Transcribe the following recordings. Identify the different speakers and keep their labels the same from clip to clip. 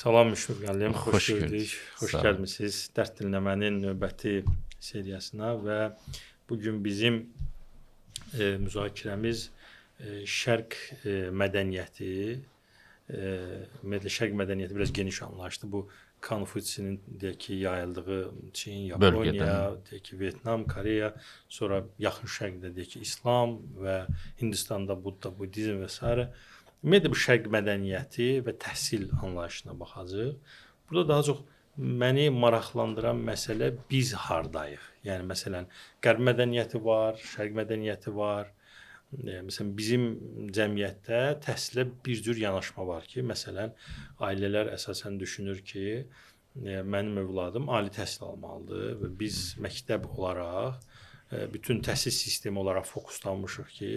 Speaker 1: Salam Müşfiq müəllim, xoş
Speaker 2: Xoş
Speaker 1: gördük,
Speaker 2: gördük.
Speaker 1: xoş
Speaker 2: Sağ ol.
Speaker 1: gəlmisiniz Dərd Dinləmənin növbəti seriyasına və bugün bizim müzakirəmiz Şərq mədəniyyəti, ümumiyyətlə Şərq mədəniyyəti biraz geniş anlayışdır. Bu Konfutsinin deyək ki, yayıldığı Çin, Yaponiya, deyək ki, Vyetnam, Koreya, sonra yaxın Şərqdə deyək ki, İslam və Hindistanda Budda, Budizm və s. Ümumiyyətlə bu Şərq mədəniyyəti və təhsil anlayışına baxacağıq. Burada daha çox məni maraqlandıran məsələ biz hardayıq. Yəni məsələn, Qərb mədəniyyəti var, Şərq mədəniyyəti var. Məsələn, bizim cəmiyyətdə təhsilə bir cür yanaşma var ki, məsələn, ailələr əsasən düşünür ki, mənim övladım ali təhsil almalıdır və biz məktəb olaraq bütün təhsil sistemi olaraq fokuslanmışıq ki,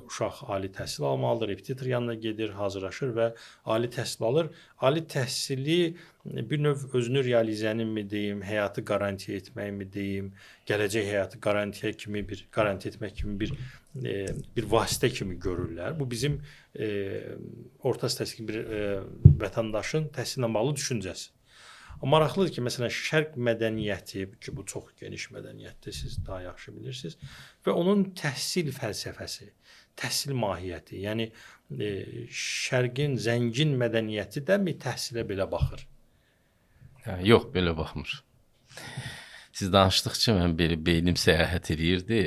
Speaker 1: uşaq ali təhsil almalıdır, repetitor yanına gedir, hazırlaşır və ali təhsil alır. Ali təhsili bir növ özünü realizənin mi deyim, həyatı garantiya etmək mi deyim, gələcək həyatı garantiya etmək kimi bir vasitə kimi görürlər. Bu bizim orta təhsil bir vətəndaşın təhsillə bağlı düşüncəsi. Maraqlıdır ki, məsələn, Şərq mədəniyyəti, ki, bu çox geniş mədəniyyətdir, siz daha yaxşı bilirsiniz, və onun təhsil fəlsəfəsi, təhsil mahiyyəti, yəni Şərqin zəngin mədəniyyəti də mi təhsilə belə baxır?
Speaker 2: Yox, belə baxmır. Siz danışdıqca mən belə beynim səyahət edirdi.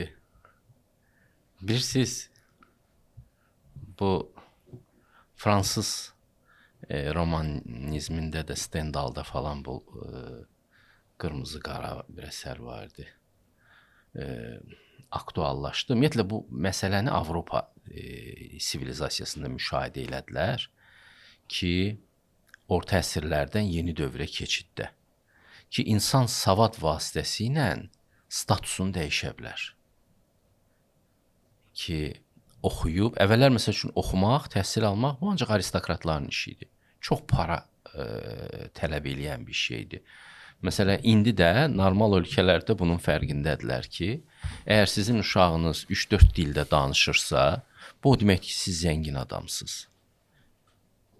Speaker 2: Bilirsiniz, bu fransız romanizmində də Stendhalda falan bu qırmızı qara bir əsər vardı. Aktuallaşdı. Ümumiyyətlə bu məsələni Avropa sivilizasiyasında müşahidə elədilər ki, orta əsrlərdən yeni dövrə keçiddə ki, insan savad vasitəsilə statusunu dəyişə bilər. Ki, oxuyub, əvvəllər məsəl üçün oxumaq, təhsil almaq bu ancaq aristokratların işi idi. Çox para tələb eləyən bir şeydir. Məsələn, indi də normal ölkələrdə bunun fərqindədirlər ki, əgər sizin uşağınız 3-4 dildə danışırsa, bu demək ki, siz zəngin adamsınız.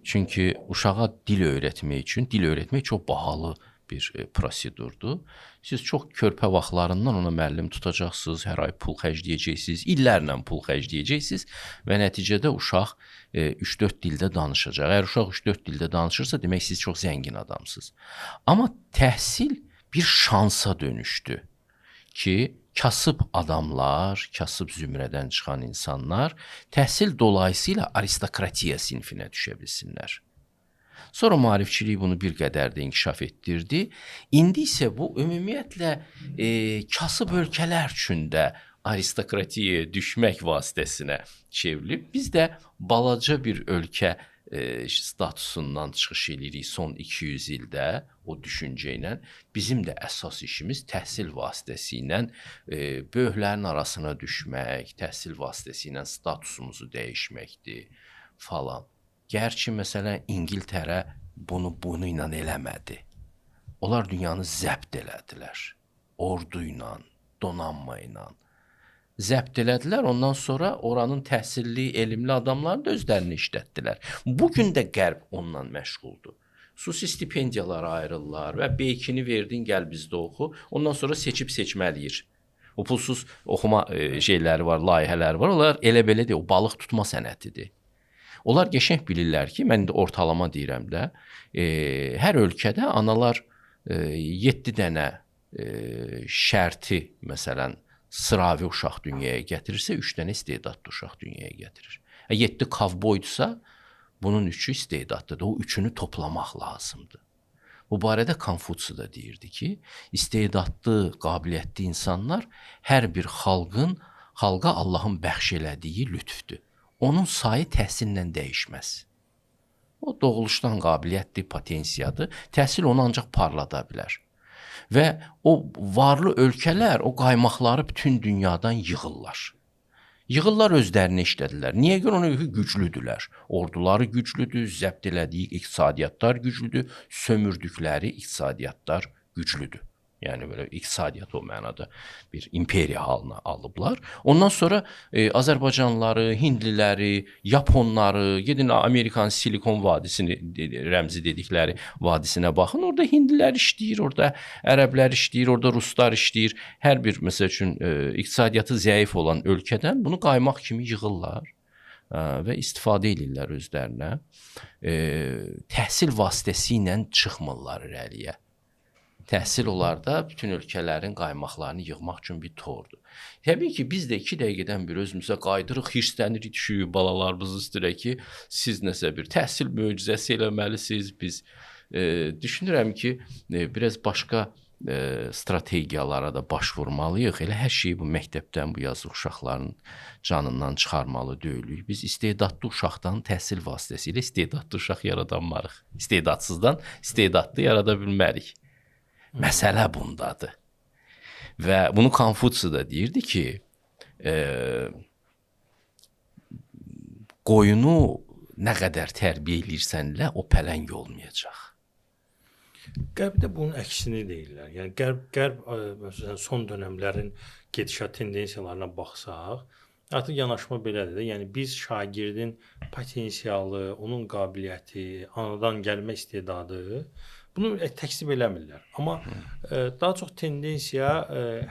Speaker 2: Çünki uşağa dil öyrətmək üçün, dil öyrətmək çox bahalı bir prosedurdur. Siz çox körpə vaxtlarından ona müəllim tutacaqsınız, hər ay pul xərcləyəcəksiniz, illərlə pul xərcləyəcəksiniz və nəticədə uşaq 3-4 dildə danışacaq. Əgər uşaq 3-4 dildə danışırsa, demək siz çox zəngin adamsınız. Amma təhsil bir şansa dönüşdü ki, kasıb adamlar, kasıb zümrədən çıxan insanlar təhsil dolayısıyla aristokratiya sinfinə düşə bilsinlər. Sonra maarifçilik bunu bir qədər də inkişaf etdirdi. İndi isə bu ümumiyyətlə kasıb ölkələr üçün də aristokratiyaya düşmək vasitəsinə çevrilib. Biz də balaca bir ölkə statusundan çıxış edirik son 200 ildə o düşüncə ilə. Bizim də əsas işimiz təhsil vasitəsilə böyüklərin arasına düşmək, təhsil vasitəsilə statusumuzu dəyişməkdir falan. Gərçi məsələn İngiltərə bunu ilə eləmədi. Onlar dünyanı zəbt elədilər. Ordu ilə, donanma ilə. Zəbt elədilər, ondan sonra oranın təhsilli, elmli adamlarını da özlərini işlətdilər. Bugün də Qərb onunla məşğuldur. Xüsusi stipendiyalar ayrılırlar və beykini verdin, gəl bizdə oxu. Ondan sonra seçib seçməliyir. O pulsuz oxuma şeyləri var, layihələri var. Onlar elə belə deyil, o balıq tutma sənətidir. Onlar qəşəng bilirlər ki, mən indi ortalama deyirəm də, hər ölkədə analar 7 dənə şərti, məsələn, sıravi uşaq dünyaya gətirirsə, 3 dənə istedadlı uşaq dünyaya gətirir. 7 kovboydursa, bunun 3-ü istedadlıdır, o 3-ünü toplamaq lazımdır. Bu barədə Konfutsi da deyirdi ki, istedadlı, qabiliyyətli insanlar hər bir xalqa Allahın bəxş elədiyi lütfdür. Onun sayı təhsillə dəyişməz. O doğuluşdan qabiliyyətli, potensiyadır. Təhsil onu ancaq parlada bilər. Və o varlı ölkələr o qaymaqları bütün dünyadan yığırlar. Yığırlar özlərini işlədirlər. Niyə görə? Ona görə güclüdürlər. Orduları güclüdür, zəbt elədiyi iqtisadiyyatlar güclüdür, sömürdükləri iqtisadiyyatlar güclüdür. Yəni belə iqtisadiyyat o mənada bir imperiya halına alıblar. Ondan sonra Azərbaycanlıları, Hindliləri, Yaponları, gedin Amerikanın Silikon vadisini rəmzi dedikləri vadisinə baxın. Orada hindlilər işləyir, orada ərəblər işləyir, orada ruslar işləyir. Hər bir məsəl üçün iqtisadiyyatı zəif olan ölkədən bunu qaymaq kimi yığırlar və istifadə edirlər özlərinə. Təhsil vasitəsilə çıxmırlar irəliyə. Təhsil onlarda bütün ölkələrin qaymaqlarını yığmaq üçün bir tordur. Təbii ki, biz də 2 dəqiqədən bir özümüzə qaydırıq, hirslənirik, düşüyük balalarımız üstünə ki, siz nəsə bir təhsil möcüzəsi eləməlisiniz. Biz düşünürəm ki, biraz başqa strategiyalara da baş vurmalıyıq. Elə hər şeyi bu məktəbdən, bu yazıq uşaqların canından çıxarmalı deyilik. Biz istedadlı uşaqdan təhsil vasitəsilə istedadlı uşaq yaradanmarıq. İstedadsızdan istedadlı yarada bilmərik. Məsələ bundadır. Və bunu Konfutsi də deyirdi ki, qoyunu nə qədər tərbiyə edirsən, o pələng olmayacaq.
Speaker 1: Qərbdə bunun əksini deyirlər. Yəni Qərb məsələn son dövrlərin gedişat tendensiyalarına baxsaq, artıq yanaşma belədir də. Yəni biz şagirdin potensialı, onun qabiliyyəti, anadan gəlmə istedadı bunu təksib eləmirlər. Amma daha çox tendensiya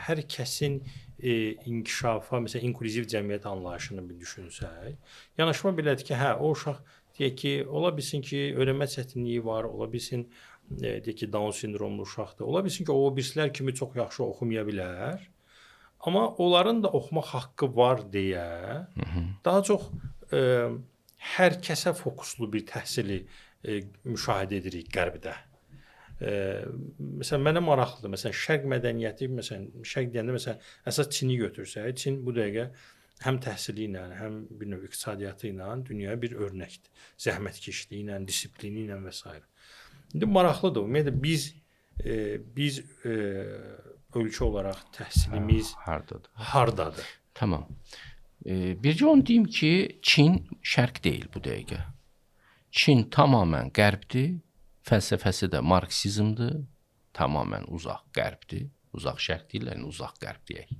Speaker 1: hər kəsin inkişafa, məsələn, inklüziv cəmiyyət anlayışını bir düşünsək, yanaşma belədir ki, o uşaq deyək ki, ola bilsin ki, öyrənmə çətinliyi var, ola bilsin deyək ki, Down sindromlu uşaqdır. Ola bilsin ki, o birisilər kimi çox yaxşı oxumaya bilər. Amma onların da oxumaq haqqı var deyə daha çox hər kəsə fokuslu bir təhsili müşahidə edirik Qərbdə. Məsələn, mənə maraqlıdır. Məsələn, şərq mədəniyyəti, məsələn, şərq deyəndə məsələn, əsas Çini götürsək, Çin bu dəqiqə həm təhsili ilə, həm bir növ iqtisadiyyatı ilə dünyaya bir örnəkdir. Zəhmətkeşliyi ilə, disiplini ilə və s. İndi maraqlıdır. Ümumiyyətlə biz ölkə olaraq təhsilimiz hardadır?
Speaker 2: Tamam. Bircə onu deyim ki, Çin şərq deyil bu dəqiqə. Çin tamamən qərbdir. Fəlsəfəsi də marksizmdir. Tamamən uzaq qərbdir. Uzaq şərq deyirlər, uzaq qərb deyək.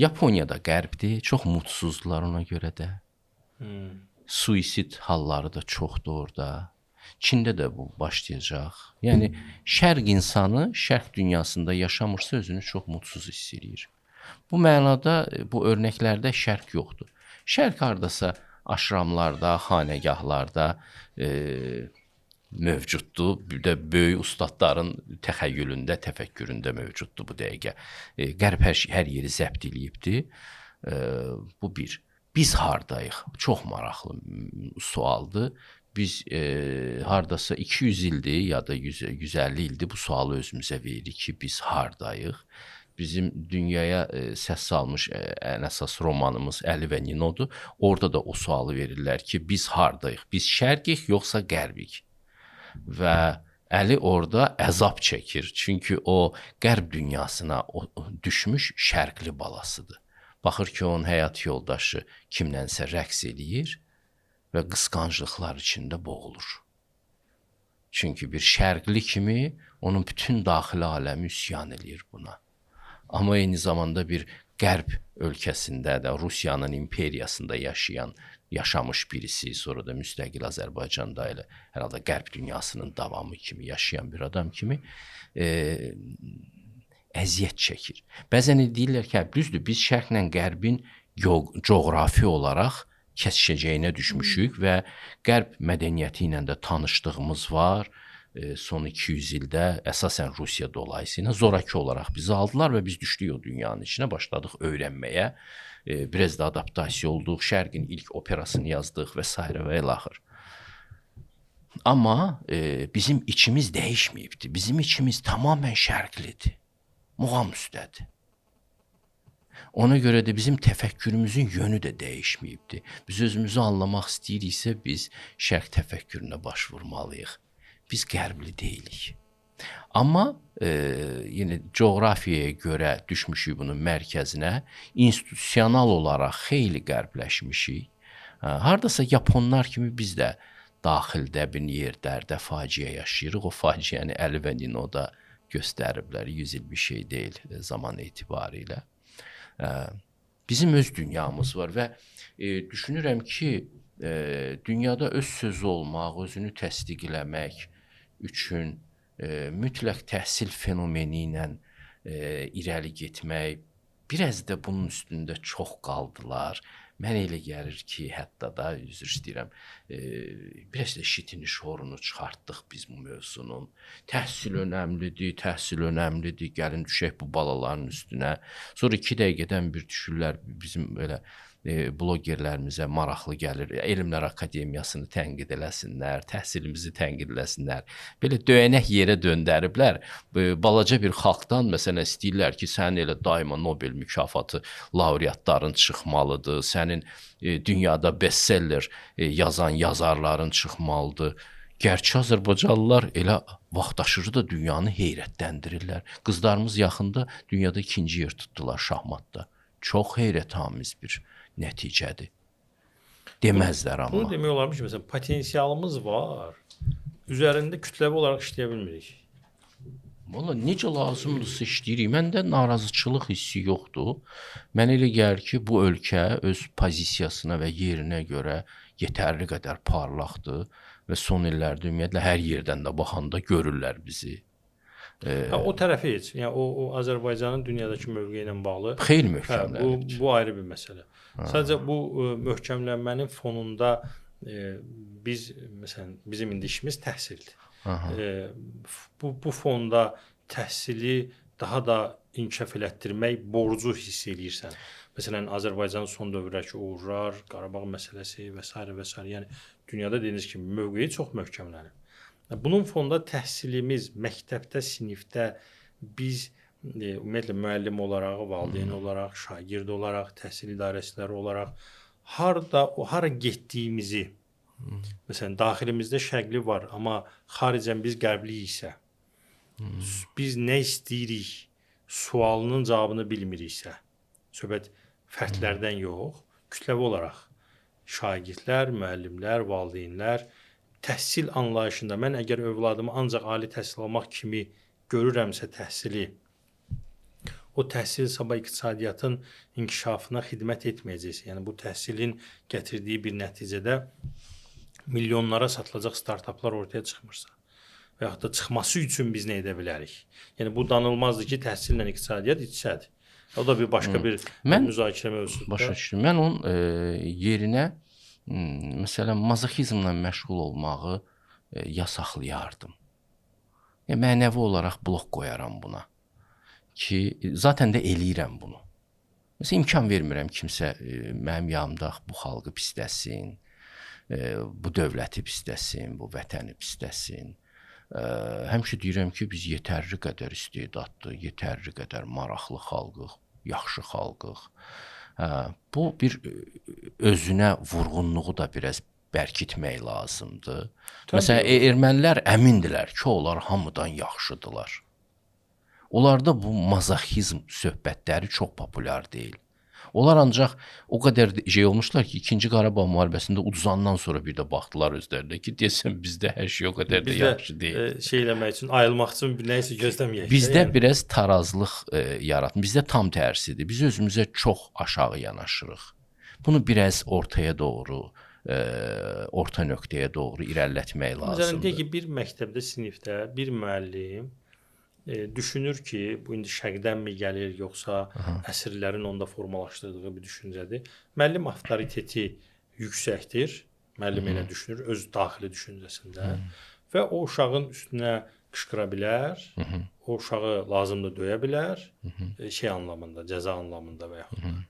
Speaker 2: Yaponiya da qərbdir. Çox mutsuzdular ona görə də. Suisid halları da çoxdur orada. Çində də bu başlayacaq. Yəni şərq insanı şərq dünyasında yaşamırsa özünü çox mutsuz hiss edir. Bu mənada bu örnəklərdə şərq yoxdur. Şərq hardasa aşramlarda, xanəgahlarda mövcuddur. Bir də böyük ustadların təxəyyülündə, təfəkküründə mövcuddur bu dəqiqə. Qərb hər yeri zəbt eləyibdir. Bu bir. Biz hardayıq? Çox maraqlı sualdır. Biz hardasa 200 ildir ya da 150 ildir bu sualı özümüzə veririk ki, biz hardayıq? Bizim dünyaya səs salmış ən əsas romanımız Əli və Ninodur. Orada da o sualı verirlər ki, biz hardayıq? Biz şərqik yoxsa qərbik? Və Əli orada əzab çəkir. Çünki o qərb dünyasına düşmüş şərqli balasıdır. Baxır ki, onun həyat yoldaşı kimlənsə rəqs eləyir və qısqanclıqlar içində boğulur. Çünki bir şərqli kimi onun bütün daxili aləmi üsyan eləyir buna. Amma eyni zamanda bir qərb ölkəsində də Rusiyanın imperiyasında yaşamış birisi, sonra da müstəqil Azərbaycanda elə hər halda qərb dünyasının davamı kimi yaşayan bir adam kimi əziyyət çəkir. Bəzən deyirlər ki, düzdür, biz şərqlə qərbin coğrafi olaraq kəsişəcəyinə düşmüşük və qərb mədəniyyəti ilə də tanışdığımız var. Son 200 ildə əsasən Rusiya dolayısıyla zoraki olaraq bizi aldılar və biz düşdük o dünyanın içinə, başladıq öyrənməyə. Biraz da adaptasiya olduq, şərqin ilk operasını yazdıq və s. və ilaxır. Amma bizim içimiz dəyişməyibdir. Bizim içimiz tamamən şərqlidir. Muğam üstədir. Ona görə də bizim təfəkkürümüzün yönü də dəyişməyibdir. Biz özümüzü anlamaq istəyiriksə, biz şərq təfəkkürünə baş vurmalıyıq. Biz qərbli deyilik. Amma yenə coğrafiyaya görə düşmüşük bunun mərkəzinə, institusional olaraq xeyli qərbləşmişik. Hardasa Yaponlar kimi biz də daxildə bir yerlərdə faciə yaşayırıq. O faciəni Əli və Ninoda göstəriblər. 100 il bir şey deyil zaman etibarilə. Bizim öz dünyamız var və düşünürəm ki, dünyada öz sözü olmaq, özünü təsdiqləmək üçün mütləq təhsil fenomeni ilə irəli getmək, biraz da bunun üstündə çox qaldılar. Mən elə gəlir ki, hətta da üzr istəyirəm, biraz da şitini şorunu çıxartdıq biz bu mövzunun. Təhsil önəmlidir, gəlin düşək bu balaların üstünə. Sonra 2 dəqiqədən bir düşürlər bizim belə blogerlərimizə maraqlı gəlir. Elmlər Akademiyasını tənqid eləsinlər, təhsilimizi tənqid eləsinlər. Belə döyənək yerə döndəriblər. Balaca bir xalqdan məsələn istəyirlər ki, sənin elə daima Nobel mükafatı laureatların çıxmalıdır, sənin dünyada bestseller yazan yazarların çıxmalıdır. Gərçi Azərbaycanlılar elə vaxtaşırı da dünyanı heyrətləndirirlər. Qızlarımız yaxında dünyada 2-ci yer tutdular şahmatda. Çox heyrətamiz bir nəticədir. Deməzlər amma.
Speaker 1: Bunu demək olarmış ki, məsələn, potensialımız var. Üzərində kütləvi olaraq işləyə bilmirik.
Speaker 2: Valla necə lazımdırsa işləyirik. Məndə narazıçılıq hissi yoxdur. Mən elə gəlir ki, bu ölkə öz pozisiyasına və yerinə görə yetərli qədər parlaqdır və son illərdə ümumiyyətlə hər yerdən də baxanda görürlər bizi.
Speaker 1: O tərəfi heç, yəni o Azərbaycanın dünyadakı mövqeyi ilə bağlı
Speaker 2: xeyli möhkəmlənir.
Speaker 1: Bu ayrı bir məsələ. Sadəcə bu möhkəmlənmənin fonunda biz məsələn bizim indi işimiz təhsildir. Bu fonda təhsili daha da inkişaf elətdirmək borcu hiss eləyirsən. Məsələn, Azərbaycanın son dövrəki uğurlar, Qarabağ məsələsi və s. və s. Yəni dünyada dediyiniz kimi mövqeyi çox möhkəmlənib. Bunun fonunda təhsilimiz məktəbdə, sinifdə biz ümumiyyətlə müəllim olaraq, valideyn olaraq, şagird olaraq, təhsil idarəçiləri olaraq hara getdiyimizi, məsələn, daxilimizdə şərqli var, amma xaricən biz qərbli isə, biz nə istəyirik sualının cavabını bilmiriksə, söhbət fərdlərdən yox, kütləvi olaraq şagirdlər, müəllimlər, valideynlər təhsil anlayışında mən əgər övladımı ancaq ali təhsil almaq kimi görürəmsə təhsili, o təhsil sabah iqtisadiyyatın inkişafına xidmət etməyəcəksə, yəni bu təhsilin gətirdiyi bir nəticədə milyonlara satılacaq startaplar ortaya çıxmırsa və yaxud da çıxması üçün biz nə edə bilərik? Yəni bu danılmazdır ki, təhsillə iqtisadiyyat iç-içədir. O da bir başqa bir müzakirə mövzusudur.
Speaker 2: Başa düşdüm. Mən onun yerinə məsələn, mazoxizmlə məşğul olmağı yasaqlayardım. Mənəvi olaraq blok qoyaram buna. Ki, zaten də eləyirəm bunu. Məsələn, imkan vermirəm kimsə mənim yanımda bu xalqı pisləsin, bu dövləti pisləsin, bu vətəni pisləsin. Həmişə deyirəm ki, biz yetərli qədər istedadlı, yetərli qədər maraqlı xalqıq, yaxşı xalqıq. Bu bir özünə vurğunluğu da biraz bərkitmək lazımdır. Məsələn, ermənilər əmindilər ki, onlar hamıdan yaxşıdırlar. Onlarda bu mazoxizm söhbətləri çox populyar deyil. Onlar ancaq o qədər şey olmuşlar ki, 2-ci Qarabağ müharibəsində uduzandan sonra bir də baxdılar özlərinə ki, desəm bizdə hər şey o qədər də yaxşı deyil.
Speaker 1: Şey eləmək üçün, ayılmaq üçün nəyisə gözləməyək.
Speaker 2: Bizdə biraz tarazlıq yaratmış. Bizdə tam tərsidir. Biz özümüzə çox aşağı yanaşırıq. Bunu biraz ortaya doğru, orta nöqtəyə doğru irəlilətmək lazımdır.
Speaker 1: Məsələn, deyək ki, bir məktəbdə, sinifdə bir müəllim düşünür ki, bu indi şərqdənmi gəlir, yoxsa əsrlərin onda formalaşdırdığı bir düşüncədir. Müəllim avtoriteti yüksəkdir, müəllim elə düşünür, öz daxili düşüncəsində və o uşağın üstünə qışqıra bilər, o uşağı lazımda döyə bilər, şey anlamında, cəza anlamında və yaxud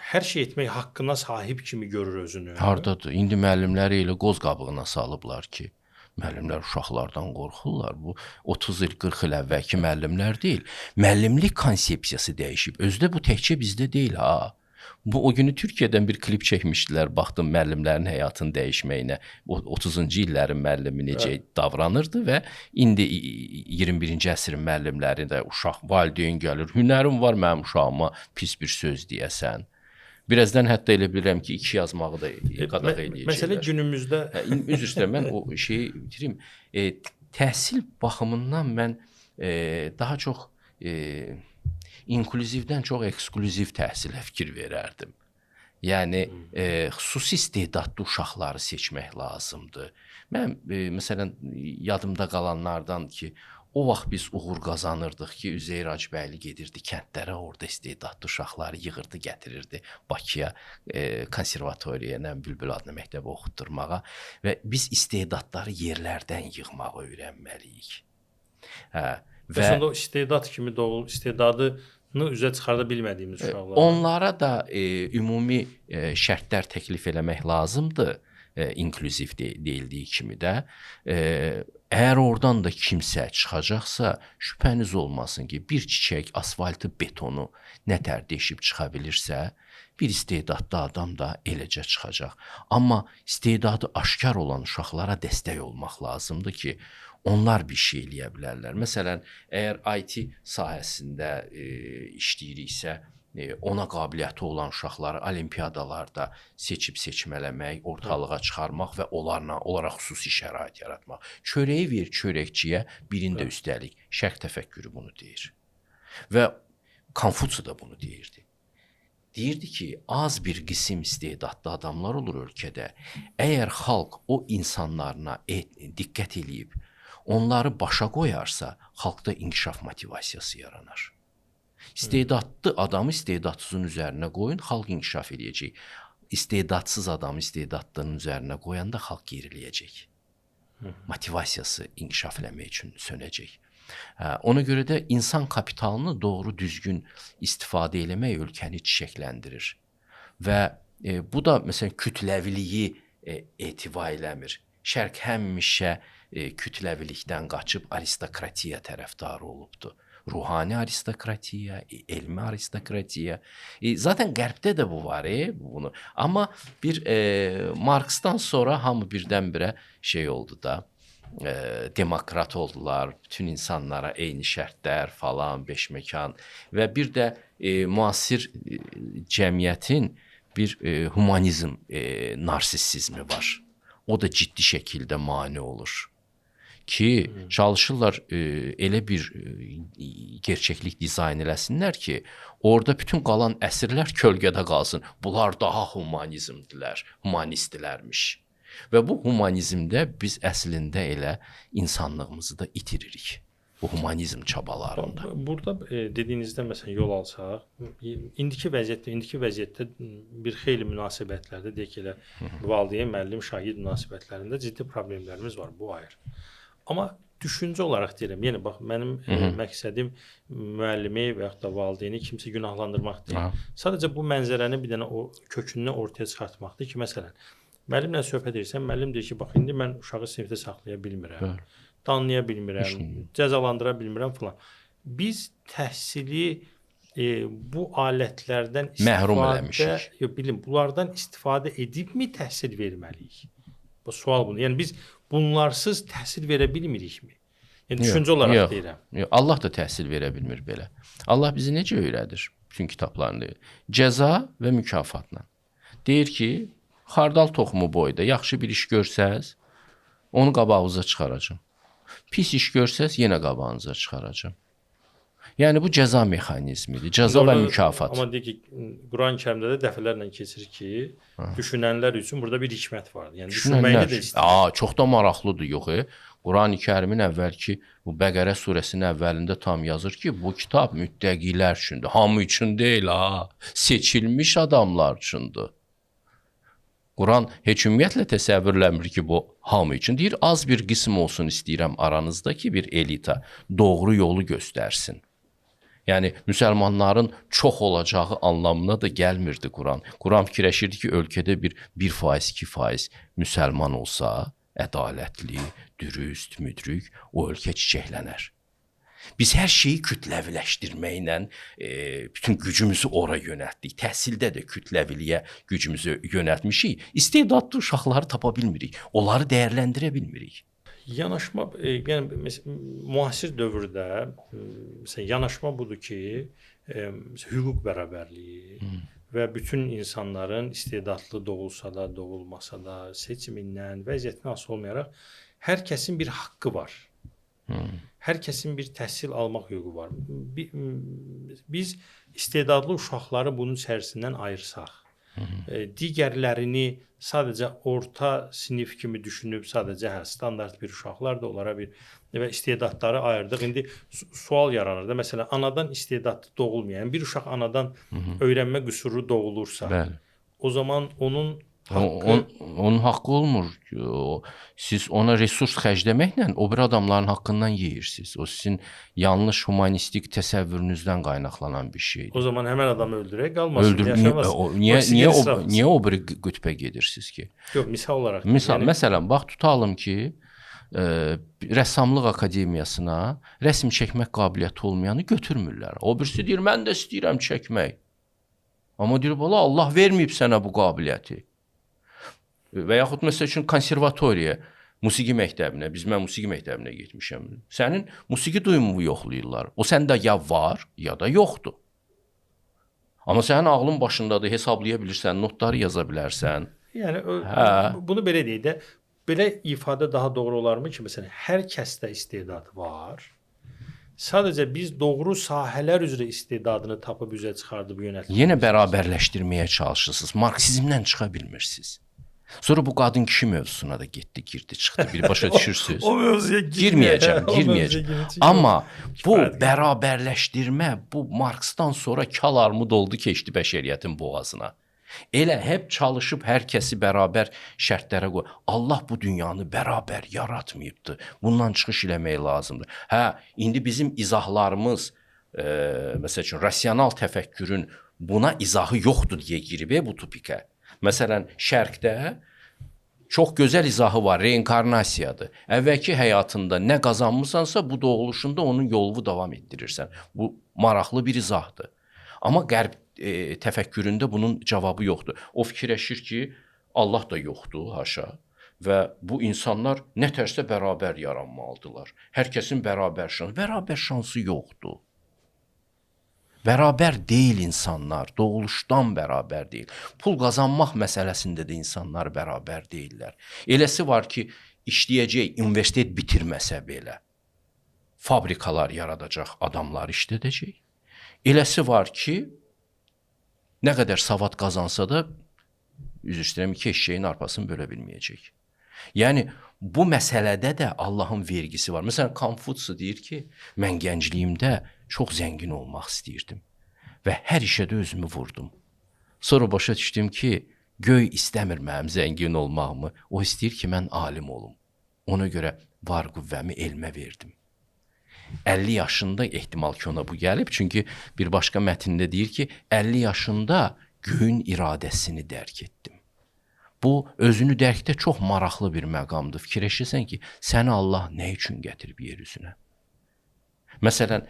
Speaker 1: hər şey etmək haqqına sahib kimi görür özünü.
Speaker 2: Hardadır? İndi müəllimləri elə qoz qabığına salıblar ki, müəllimlər uşaqlardan qorxurlar. Bu 30 il, 40 il əvvəlki müəllimlər deyil. Müəllimlik konsepsiyası dəyişib. Özdə bu təkcə bizdə deyil ha. Bu o günü Türkiyədən bir klip çəkmişdilər, baxdım müəllimlərin həyatını dəyişməyinə. 30-cu illərin müəllimi necə davranırdı və indi 21-ci əsrin müəllimləri də uşaq valideyn gəlir. Hünərim var mənim uşağıma pis bir söz deyəsən. Birazdan hətta elə bilirəm ki, 2 yazmağı da qadağan eləyəcəklər.
Speaker 1: Məsələ günümüzdə
Speaker 2: üzr istəyirəm, mən o şeyi bitireyim. Təhsil baxımından mən daha çox inklüzivdən çox eksklüziv təhsilə fikir verərdim. Yəni xüsusi istedadlı uşaqları seçmək lazımdır. Mən məsələn yadımda qalanlardan ki, o vaxt biz uğur qazanırdıq ki, Üzeyir Hacıbəyli gedirdi kəndlərə, orada istedadlı uşaqları yığırdı, gətirirdi Bakıya, konservatoriyaya, Bülbül adlı məktəbə oxutdurmağa və biz istedadları yerlərdən yığmağı öyrənməliyik.
Speaker 1: Və o istedad kimi istedadını üzə çıxarda bilmədiyimiz uşaqlar.
Speaker 2: Onlara da ümumi şərtlər təklif eləmək lazımdır, inklüziv deyildiyi kimi də. Əgər oradan da kimsə çıxacaqsa, şübhəniz olmasın ki, bir çiçək, asfaltı, betonu nətər deşib çıxa bilirsə, bir istedadlı adam da eləcə çıxacaq. Amma istedadı aşkar olan uşaqlara dəstək olmaq lazımdır ki, onlar bir şey eləyə bilərlər. Məsələn, əgər IT sahəsində işləyiriksə, ona qabiliyyəti olan uşaqları olimpiyadalarda seçib seçmələmək, ortalığa çıxarmaq və onlara xüsusi şərait yaratmaq. Çörəyi ver çörəkçiyə, birində üstəlik şərq təfəkkürü bunu deyir. Və Konfutsi də bunu deyirdi. Deyirdi ki, az bir qism istedadlı adamlar olur ölkədə. Əgər xalq o insanlarına diqqət eləyib, onları başa qoyarsa, xalqda inkişaf motivasiyası yaranar. İstedadlı adamı istedadsızın üzərinə qoyun, xalq inkişaf edəcək. İstedadsız adamı istedadlının üzərinə qoyanda xalq geriləyəcək. Motivasiyası inkişaf eləmək üçün sönəcək. Ona görə də insan kapitalını doğru düzgün istifadə eləmək ölkəni çiçəkləndirir. Və bu da məsələn kütləviliyi etiva eləmir. Şərq həmişə kütləvilikdən qaçıb aristokratiya tərəfdarı olubdu. Ruhani aristokratiya, elmi aristokratiya. Zaten qərbdə də bu var, bunu. Amma bir Marksdan sonra hamı birdən-birə şey oldu da, demokrat oldular, bütün insanlara eyni şərtlər falan, beşməkan və bir də müasir cəmiyyətin bir humanizm narsissizmi var. O da ciddi şəkildə mane olur. Ki çalışırlar elə bir gerçəklik dizayn eləsinlər ki, orada bütün qalan əsrlər kölgədə qalsın. Bunlar daha humanistlərmiş. Və bu humanizmdə biz əslində elə insanlığımızı da itiririk. Bu humanizm çabalarında.
Speaker 1: Burada dediyinizdə məsələn yol alsaq, indiki vəziyyətdə bir xeyli münasibətlərdə deyək ki, elə valideyn, müəllim, şagird münasibətlərində ciddi problemlərimiz var, bu ayrı. Amma düşüncə olaraq deyirəm, yəni bax mənim məqsədim müəllimi və yaxud da valideyni kimsə günahlandırmaq deyil. Sadəcə bu mənzərəni bir dənə o kökününü ortaya çıxartmaqdır ki, məsələn, müəllimlə söhbət edirsən, müəllim deyir ki, bax indi mən uşağı sinifdə saxlaya bilmirəm, danlaya bilmirəm, cəzalandıra bilmirəm falan. Biz təhsili bu alətlərdən
Speaker 2: məhrum eləmişik.
Speaker 1: Bunlardan istifadə edibmi təhsil verməliyik? Bu sual bunu. Yəni biz bunlarsız təhsil verə bilmirikmi? Yəni düşüncə olaraq deyirəm.
Speaker 2: Yox, Allah da təhsil verə bilmir belə. Allah bizi necə öyrədir? Bütün kitablarında cəza və mükafatla. Deyir ki, xardal toxumu boyda yaxşı bir iş görsəz, onu qabağınıza çıxaracağam. Pis iş görsəz, yenə qabağınıza çıxaracağam. Yəni bu cəza mexanizmidir, cəza və mükafat.
Speaker 1: Amma deyək ki, Quran-Kərimdə də dəfələrlə keçir ki, düşünənlər üçün burada bir hikmət vardır. Yəni düşünməyini də istəyir.
Speaker 2: Çox da maraqlıdır, yox. Quran-Kərimin əvvəlki bu Bəqərə surəsinin əvvəlində tam yazır ki, bu kitab müttəqilər üçündür. Hamı üçün deyil, seçilmiş adamlar üçündür. Quran heç ümumiyyətlə təsəvvürləmir ki, bu hamı üçün. Deyir, az bir qism olsun istəyirəm aranızdakı bir elita doğru yolu göstərsin. Yəni, müsəlmanların çox olacağı anlamına da gəlmirdi Quran. Quran fikirləşirdi ki, ölkədə bir 1%, 2% müsəlman olsa, ədalətli, dürüst, müdrik, o ölkə çiçəklənər. Biz hər şeyi kütləviləşdirməklə bütün gücümüzü ora yönəltdik. Təhsildə də kütləviliyə gücümüzü yönəltmişik. İstedadlı uşaqları tapa bilmirik, onları dəyərləndirə bilmirik.
Speaker 1: Yanaşma, yəni müasir dövrdə məsələn yanaşma budur ki, hüquq bərabərliyi və bütün insanların istedadlı doğulsa da, doğulmasa da, seçimindən, vəziyyətindən asılı olmayaraq hər kəsin bir haqqı var. hər kəsin bir təhsil almaq hüququ var. Biz istedadlı uşaqları bunun içərisindən ayırsaq, digərlərini sadəcə orta sinif kimi düşünüb, sadəcə standart bir uşaqlar da onlara bir və istedadları ayırdıq. İndi sual yaranır da, məsələn, anadan istedadlı doğulmayan bir uşaq anadan öyrənmə qüsuru doğulursa,
Speaker 2: bəli.
Speaker 1: o zaman onun haqqı...
Speaker 2: Onun haqqı olmur. Siz ona resurs xərcləməklə o bir adamların haqqından yeyirsiniz. O sizin yanlış humanistik təsəvvürünüzdən qaynaqlanan bir şeydir.
Speaker 1: O zaman həmən adamı öldürək, qalmasın, yaşamasın.
Speaker 2: Niyə o bir qütbə gedirsiniz ki?
Speaker 1: Yox, misal olaraq.
Speaker 2: Məsələn, bax tutalım ki, rəssamlıq akademiyasına rəsm çəkmək qabiliyyəti olmayanı götürmürlər. O birisi deyir, mən də istəyirəm çəkmək. Amma deyir, bala, Allah verməyib sənə bu qabiliyyəti. Və yaxud məsəl üçün konservatoriya, musiqi məktəbinə, mən musiqi məktəbinə getmişəm. Sənin musiqi duyumunu yoxlayırlar. O səndə ya var, ya da yoxdur. Amma sənin ağlın başındadır, hesablaya bilirsən, notları yaza bilərsən.
Speaker 1: Yəni, bunu belə deyək də, belə ifadə daha doğru olarmı ki, məsələn, hər kəsdə istedad var. Sadəcə biz doğru sahələr üzrə istedadını tapıb üzə çıxardıb yönəltmək.
Speaker 2: Yenə bərabərləşdirməyə çalışırsınız. Marksizmdən çıxa bilmirsiniz. Sonra bu qadın kişi mövzusuna da getdi, girdi, çıxdı. Bir başa düşürsünüz.
Speaker 1: O mövzuya
Speaker 2: girməyəcəm. Amma bu bərabərləşdirmə, bu Marksdan sonra kal armud oldu, keçdi bəşəriyyətin boğazına. Elə hep çalışıb hər kəsi bərabər şərtlərə qoy. Allah bu dünyanı bərabər yaratmayıbdı. Bundan çıxış eləmək lazımdır. İndi bizim izahlarımız, məsəl üçün, rasional təfəkkürün buna izahı yoxdur deyə girib bu topikə. Məsələn, şərqdə çox gözəl izahı var, reinkarnasiyadır. Əvvəlki həyatında nə qazanmısansa, bu doğuluşunda onun yolunu davam etdirirsən. Bu maraqlı bir izahdır. Amma qərb təfəkküründə bunun cavabı yoxdur. O fikirləşir ki, Allah da yoxdur, haşa. Və bu insanlar nə tərsə bərabər yaranmalıdırlar. Hər kəsin bərabər şansı yoxdur. Bərabər deyil insanlar, doğuluşdan bərabər deyil. Pul qazanmaq məsələsində də insanlar bərabər deyillər. Eləsi var ki, işləyəcək, universitet bitirməsə belə, fabrikalar yaradacaq, adamlar işlədəcək. Eləsi var ki, nə qədər savad qazansa da, üzr istəyirəm, iki eşeğin arpasını bölə bilməyəcək. Yəni, bu məsələdə də Allahın vergisi var. Məsələn, Konfutsi deyir ki, mən gəncliyimdə çox zəngin olmaq istəyirdim və hər işədə özümü vurdum. Sonra başa düşdüm ki, göy istəmir mənim zəngin olmağımı, o istəyir ki, mən alim olum. Ona görə var qüvvəmi elmə verdim. 50 yaşında ehtimal ki, ona bu gəlib, çünki bir başqa mətndə deyir ki, 50 yaşında göyün iradəsini dərk etdim. Bu, özünü dərkdə çox maraqlı bir məqamdır. Fikirləşirsən ki, səni Allah nə üçün gətirib yer üzünə? Məsələn,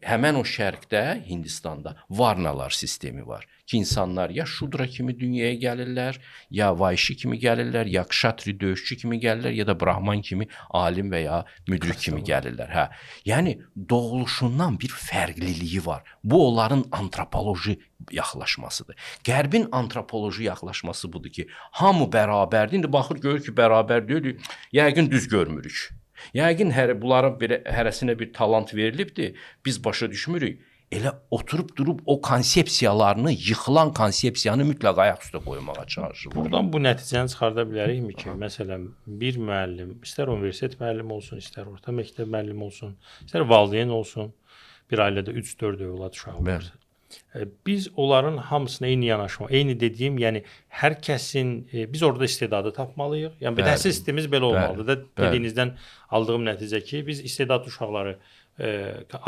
Speaker 2: həmən o şərqdə, Hindistanda varnalar sistemi var ki, insanlar ya şudra kimi dünyaya gəlirlər, ya vayşi kimi gəlirlər, ya kşatri döyüşçü kimi gəlirlər, ya da brahman kimi alim və ya müdrik kimi gəlirlər. Yəni, doğuluşundan bir fərqliliyi var. Bu, onların antropoloji yaxlaşmasıdır. Qərbin antropoloji yaxlaşması budur ki, hamı bərabərdir. İndi baxır, görür ki, bərabər deyil, yəqin düz görmürük. Yəqin bunların hərəsinə bir talant verilibdir, biz başa düşmürük. Elə oturub durub o konsepsiyalarını, yıxılan konsepsiyanı mütləq ayaq üstə qoymağa çalışır.
Speaker 1: Buradan bu nəticəni çıxarda bilərikmi ki, məsələn, bir müəllim, istər universitet müəllimi olsun, istər orta məktəb müəllimi olsun, istər valideyn olsun, bir ailədə 3-4 övlad uşağı var. Biz onların hamısına eyni yanaşma, eyni dediyim, yəni hər kəsin, biz orada istedadı tapmalıyıq. Yəni təhsil sistemimiz belə olmalıdır. Dediyinizdən aldığım nəticə ki, biz istedadlı uşaqları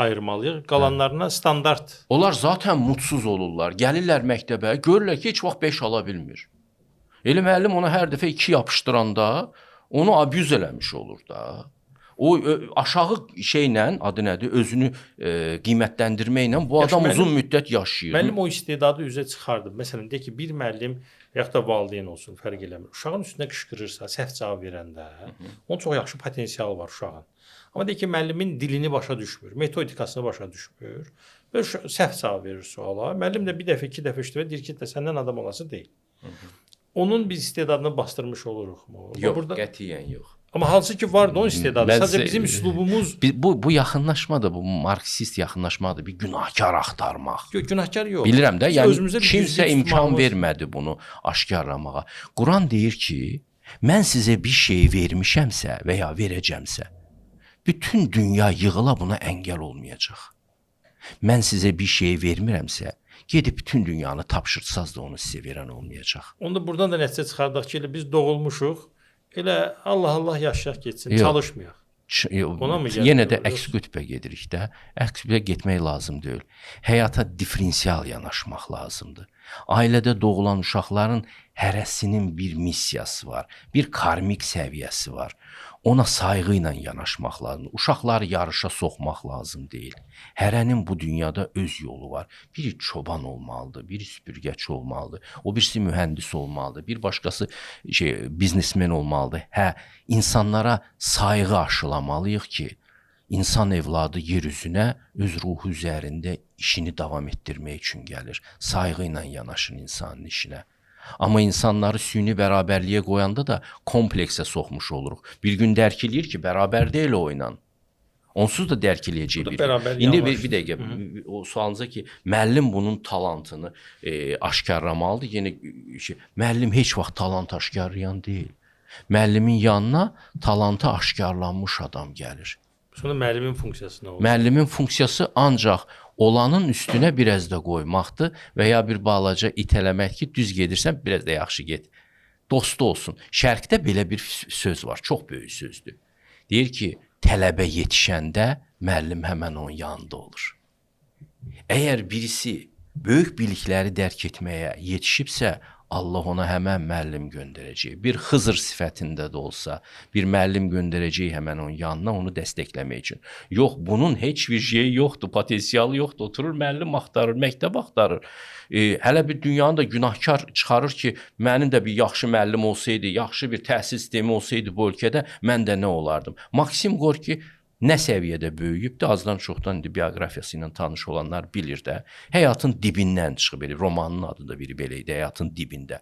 Speaker 1: ayırmalıyıq. Qalanlarına standart.
Speaker 2: Onlar zaten mutsuz olurlar. Gəlirlər məktəbə, görürlər ki, heç vaxt 5 ala bilmir. Elə müəllim ona hər dəfə 2 yapışdıranda onu abuz eləmiş olur da. O aşağı şeylə, adı nədir, özünü qiymətləndirməklə bu adam uzun müddət yaşayır.
Speaker 1: Müəllim o istedadı üzə çıxardıb. Məsələn, deyək ki, bir müəllim yaxud da valideyn olsun, fərq eləmir. Uşağın üstünə qışqırırsa, səhv cavab verəndə, onun çox yaxşı potensialı var uşağın. Amma deyək ki, müəllimin dilini başa düşmür, metodikasını başa düşmür və səhv cavab verir suala. Müəllim də bir dəfə, 2 dəfə işləmir, deyir ki, səndən adam olası deyil. Onun biz istedadını bastırmış oluruq mu?
Speaker 2: Yox, qətiyyən yox.
Speaker 1: Amma hansı ki vardı onun istedadı.
Speaker 2: Mən
Speaker 1: Sadəcə
Speaker 2: sizə-
Speaker 1: bizim üslubumuz
Speaker 2: Bu yaxınlaşma da, bu marksist yaxınlaşmadır, bir günahkar axtarmaq.
Speaker 1: günahkar yox.
Speaker 2: Bilirəm də,
Speaker 1: Biz
Speaker 2: yəni
Speaker 1: özümüzə bir
Speaker 2: kimsə
Speaker 1: düzlük
Speaker 2: imkan
Speaker 1: tutmağımız-
Speaker 2: vermədi bunu aşkarlamağa. Quran deyir ki, mən sizə bir şey vermişəmsə və ya verəcəmsə, bütün dünya yığıla buna əngəl olmayacaq. Mən sizə bir şey vermirəmsə, gedib bütün dünyanı tapşırtsaz da onu sizə verən olmayacaq.
Speaker 1: Onda buradan da nəticə çıxardıq ki, elə biz doğulmuşuq, elə Allah yaşayaq getsin,
Speaker 2: Yox.
Speaker 1: çalışmayaq. Ona mı gəlir?
Speaker 2: Yenə də əks qütbə gedirik də. Əks qütbə getmək lazım deyil. Həyata diferensial yanaşmaq lazımdır. Ailədə doğulan uşaqların hərəsinin bir missiyası var, bir karmik səviyyəsi var. Ona sayğı ilə yanaşmaq lazımdır. Uşaqları yarışa soxmaq lazım deyil. Hərənin bu dünyada öz yolu var. Biri çoban olmalıdır, biri süpürgəçi olmalıdır, o birisi mühəndis olmalıdır, bir başqası biznesmen olmalıdır. Hə, insanlara sayğı aşılamalıyıq ki, insan evladı yer üzünə öz ruhu üzərində işini davam etdirmək üçün gəlir. Sayğı ilə yanaşın insanın işinə. Amma insanları süni bərabərliyə qoyanda da kompleksə soxmuş oluruq. Bir gün dərk eləyir ki, bərabər deyil o ilə. Onsuz da dərk eləyəcək bir gün. İndi bir dəqiqə, o sualınıza ki, müəllim bunun talantını aşkarlamalıdır. Yenə müəllim heç vaxt talant aşkarlayan deyil. Müəllimin yanına talantı aşkarlanmış adam gəlir.
Speaker 1: Sonra müəllimin funksiyası nə olur?
Speaker 2: Müəllimin funksiyası ancaq olanın üstünə biraz da qoymaqdır və ya bir balaca itələmək ki, düz gedirsən, biraz da yaxşı get. Dostu olsun. Şərqdə belə bir söz var, çox böyük sözdür. Deyir ki, tələbə yetişəndə müəllim həmən onun yanında olur. Əgər birisi böyük bilikləri dərk etməyə yetişibsə, Allah ona həmən müəllim göndərəcək. Bir Xızır sifətində də olsa, bir müəllim göndərəcək həmən onun yanına onu dəstəkləmək üçün. Yox, bunun heç bir şeyi yoxdur, potensialı yoxdur. Oturur müəllim axtarır, məktəb axtarır. Hələ bir dünyanı da günahkar çıxarır ki, mənim də bir yaxşı müəllim olsaydı, yaxşı bir təhsil sistemi olsaydı bu ölkədə, mən də nə olardım? Maksim Gorki nə səviyyədə böyüyübdür, azdan çoxdan indi bioqrafiyası ilə tanış olanlar bilir də. Həyatın dibindən çıxıb, romanın adı da biri belə idi, həyatın dibində.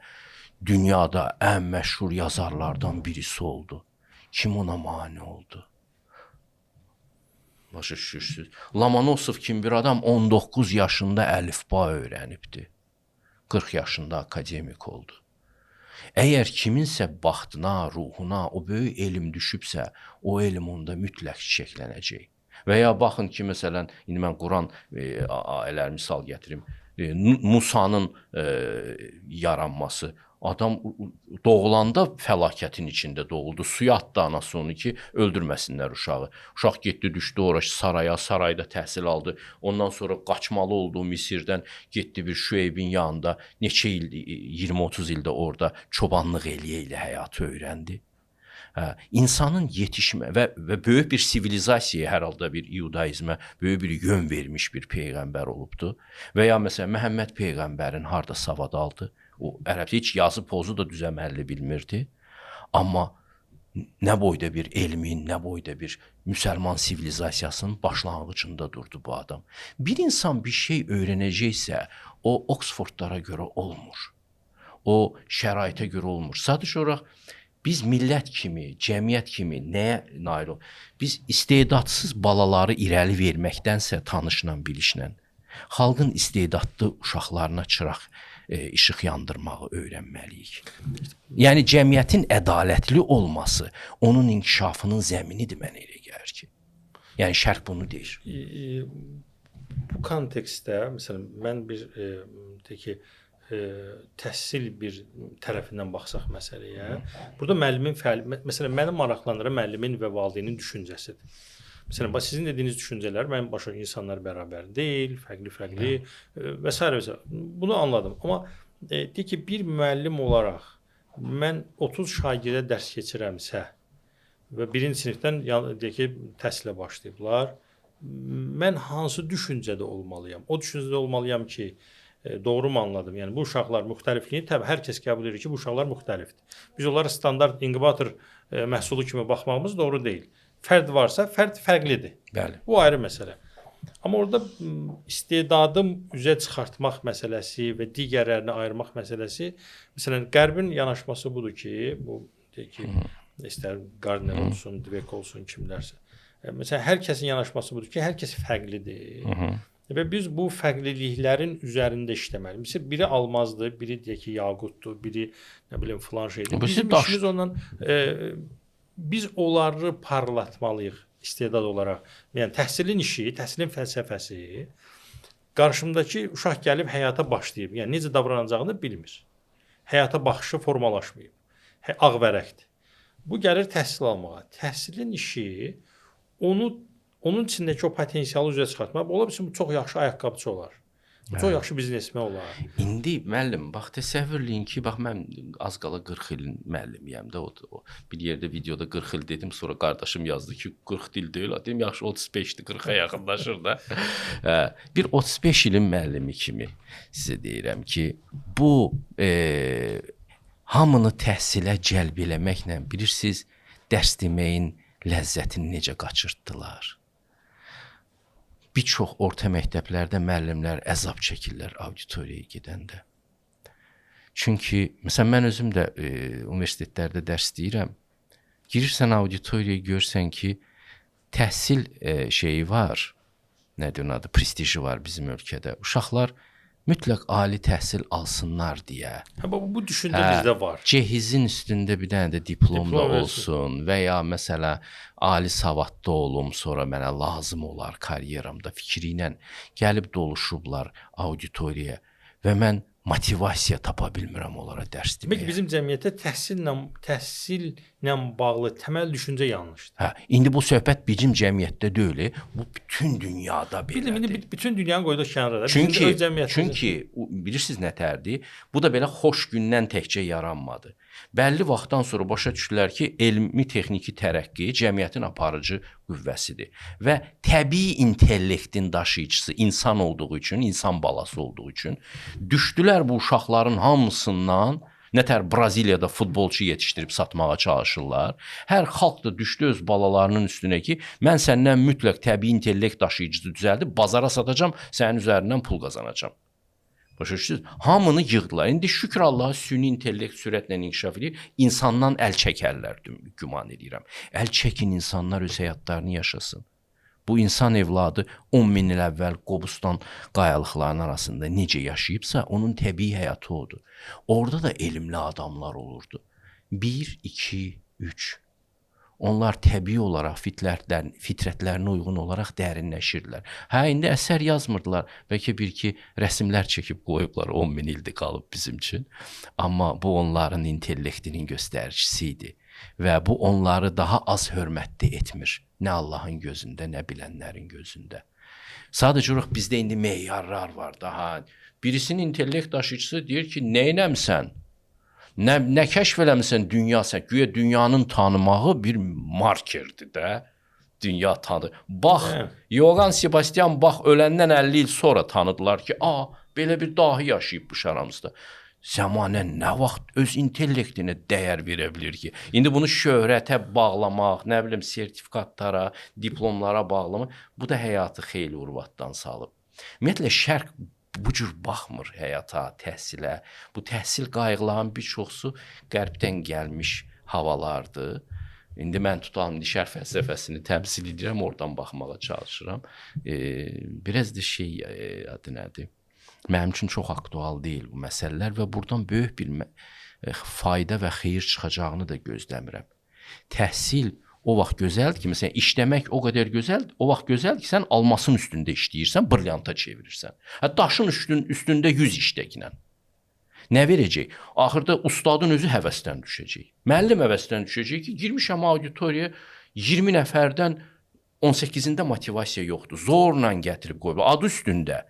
Speaker 2: Dünyada ən məşhur yazarlardan birisi oldu. Kim ona mane oldu? Başa düşürsünüz. Lomonosov kimi bir adam 19 yaşında əlifba öyrənibdi. 40 yaşında akademik oldu. Əgər kiminsə baxtına, ruhuna o böyük elm düşübsə, o elm onda mütləq çiçəklənəcək. Və ya baxın ki, məsələn, indi mən Quran ayələr misal gətirim. Musanın yaranması. Adam doğulanda fəlakətin içində doğuldu. Suya atdı anası onu ki, öldürməsinlər uşağı. Uşaq getdi, düşdü ora saraya, sarayda təhsil aldı. Ondan sonra qaçmalı oldu Misirdən, getdi bir Şüeybin yanında. Neçə il, 20-30 ildə orada çobanlıq eləyə həyatı öyrəndi. İnsanın yetişmə və böyük bir sivilizasiyaya, hər halda bir iudaizmə böyük bir yön vermiş bir peyğəmbər olubdu. Və ya məsələn, Məhəmməd peyğəmbərin harda savad aldı? O ərəbcə heç yazı pozu da düzəməlli bilmirdi. Amma nə boyda bir elmin, nə boyda bir müsəlman sivilizasiyasının başlanğıcında durdu bu adam. Bir insan bir şey öyrənəcəksə, o Oxfordlara görə olmur. O şəraitə görə olmur. Sadəcə olaraq biz millət kimi, cəmiyyət kimi nəyə nail olub? Biz istedadsız balaları irəli verməkdənsə tanışla, bilişlə, xalqın istedadlı uşaqlarına çıraq işıq yandırmağı öyrənməliyik. Yəni cəmiyyətin ədalətli olması onun inkişafının zəminidir, mənə elə gəlir ki. Yəni şərq bunu deyir.
Speaker 1: Bu kontekstdə məsələn mən bir təhsil bir tərəfindən baxsaq məsələyə, burada müəllimin fəaliyyəti, məsələn məni maraqlandıran müəllimin və valideynin düşüncəsidir. Məsələn, sizin dediyiniz düşüncələr, mənim başa insanlar bərabər deyil, fərqli və s. Bunu anladım. Amma deyək ki, bir müəllim olaraq mən 30 şagirdə dərs keçirəmsə və birinci sinifdən deyək ki, təhsilə başlayıblar, mən hansı düşüncədə olmalıyam? O düşüncədə olmalıyam ki, doğru mu anladım? Yəni bu uşaqlar müxtəlifliyi, təbii hər kəs qəbul edir ki, bu uşaqlar müxtəlifdir. Biz onlara standart inkubator məhsulu kimi baxmağımız doğru deyil. Fərd varsa, fərd fərqlidir.
Speaker 2: Bəli.
Speaker 1: Bu ayrı məsələ. Amma orada istedadım üzə çıxartmaq məsələsi və digərlərini ayırmaq məsələsi, məsələn, Qərbin yanaşması budur ki, bu deyək ki, İstər Gardner olsun, Dweck olsun, kimlərsə. Məsələn, hər kəsin yanaşması budur ki, hər kəs fərqlidir. Və biz bu fərqliliklərin üzərində işləməliyik. Məsələn, biri almazdır, biri deyək ki, yaqutdur, biri nə bilim filan şeydir. Bizim işimiz ondan biz onları parlatmalıyıq istedad olaraq. Yəni təhsilin işi, təhsilin fəlsəfəsi qarşımdakı uşaq gəlib həyata başlayıb. Yəni necə davranacağını bilmir. Həyata baxışı formalaşmayıb. Ağ vərəqdir. Bu gəlir təhsil almağa. Təhsilin işi onun içindəki o potensialı üzə çıxartmaq. Ola bilsin bu çox yaxşı ayaqqabıçı olar. Bu çox yaxşı biznesmen olar.
Speaker 2: İndi müəllim, bax təsəvvür eləyin ki, bax mən az qala 40 ilin müəllimiyəm də o bir yerdə videoda 40 il dedim, sonra qardaşım yazdı ki, 40 il deyil, dedim yaxşı 35-dir, 40-a yaxınlaşır da. Bir 35 ilin müəllimi kimi sizə deyirəm ki, bu hamını təhsilə cəlb eləməklə bilirsiniz, dərs deməyin ləzzətini necə qaçırtdılar. Bir çox orta məktəblərdə müəllimlər əzab çəkirlər auditoriyaya gedəndə. Çünki, məsələn, mən özüm də universitetlərdə dərs deyirəm. Girirsən auditoriyaya görsən ki, təhsil şeyi var, nədir onun adı, prestiji var bizim ölkədə. Uşaqlar mütləq ali təhsil alsınlar deyə.
Speaker 1: Bu düşüncə bizdə var.
Speaker 2: Cehizin üstündə bir dənə də diplomda olsun və ya məsələ ali savadlı olum, sonra mənə lazım olar karyeramda fikri ilə gəlib doluşublar auditoriyaya və mən motivasiya tapa bilmirəm onlara dərs deməyə.
Speaker 1: Demək bizim cəmiyyətdə təhsillə bağlı təməl düşüncə yanlışdır.
Speaker 2: İndi bu söhbət bizim cəmiyyətdə deyil, bu bütün dünyada belədir.
Speaker 1: İndi bütün dünyanı qoyduq kənara.
Speaker 2: Çünki bilirsiniz nətərdir? Bu da belə xoş gündən təkcə yaranmadı. Bəlli vaxtdan sonra başa düşdülər ki, elmi texniki tərəqqi cəmiyyətin aparıcı qüvvəsidir və təbii intellektin daşıyıcısı insan olduğu üçün, insan balası olduğu üçün düşdülər bu uşaqların hamısından nətər Braziliyada futbolçu yetişdirib satmağa çalışırlar. Hər xalq da düşdü öz balalarının üstünə ki, mən səndən mütləq təbii intellekt daşıyıcısı düzəldib bazara satacağam, sənin üzərindən pul qazanacağam. Başa düşdünüz? Hamını yığdılar. İndi şükür Allaha süni intellekt sürətlə inkişaf edir. İnsandan əl çəkərlər, güman edirəm. Əl çəkin, insanlar öz həyatlarını yaşasın. Bu insan evladı 10 min il əvvəl Qobustan qayalıqlarının arasında necə yaşayıbsa, onun təbii həyatı odur. Orada da elmli adamlar olurdu. 1, 2, 3. Onlar təbii olaraq fitrətlərinə uyğun olaraq dərinləşirlər. İndi əsər yazmırdılar. Bəlkə bir-iki rəsmlər çəkib qoyublar, 10 min ildir qalıb bizim üçün. Amma bu onların intellektinin göstəricisi idi. Və bu onları daha az hörmətli etmir. Nə Allahın gözündə, nə bilənlərin gözündə. Sadəcə olaraq bizdə indi meyarlar var da. Birisinin intellekt daşıyıcısı deyir ki, neynəmsən? Nə kəşf eləmirsən dünya sən? Güya dünyanın tanımağı bir markerdir də. Dünya tanıdı. Bax, Yoğan Sebastian Bach öləndən 50 il sonra tanıdılar ki, belə bir dahi yaşayıb bu şaramızda. Zəmanə nə vaxt öz intellektinə dəyər verə bilir ki? İndi bunu şöhrətə bağlamaq, nə bilim, sertifikatlara, diplomlara bağlamaq, bu da həyatı xeyli urvatdan salıb. Ümumiyyətlə, şərq bu cür baxmır həyata, təhsilə. Bu təhsil qayğıların bir çoxsu qərbdən gəlmiş havalardır. İndi mən tutalım, şərq fəlsəfəsini təmsil edirəm, oradan baxmağa çalışıram. Biraz da adı nədir? Mənim üçün çox aktual deyil bu məsələlər və buradan böyük bir fayda və xeyir çıxacağını da gözləmirəm. Təhsil o vaxt gözəldir ki, məsələn, işləmək o qədər gözəldir, o vaxt gözəldir ki, sən almasın üstündə işləyirsən, brilyanta çevirirsən. Daşın üstündə 100 işləginən. Nə verəcək? Axırda ustadın özü həvəsdən düşəcək. Müəllim həvəsdən düşəcək ki, girmişəm auditoriyaya, 20 nəfərdən 18-ində motivasiya yoxdur. Zorla gətirib qoyub, adı üstündə.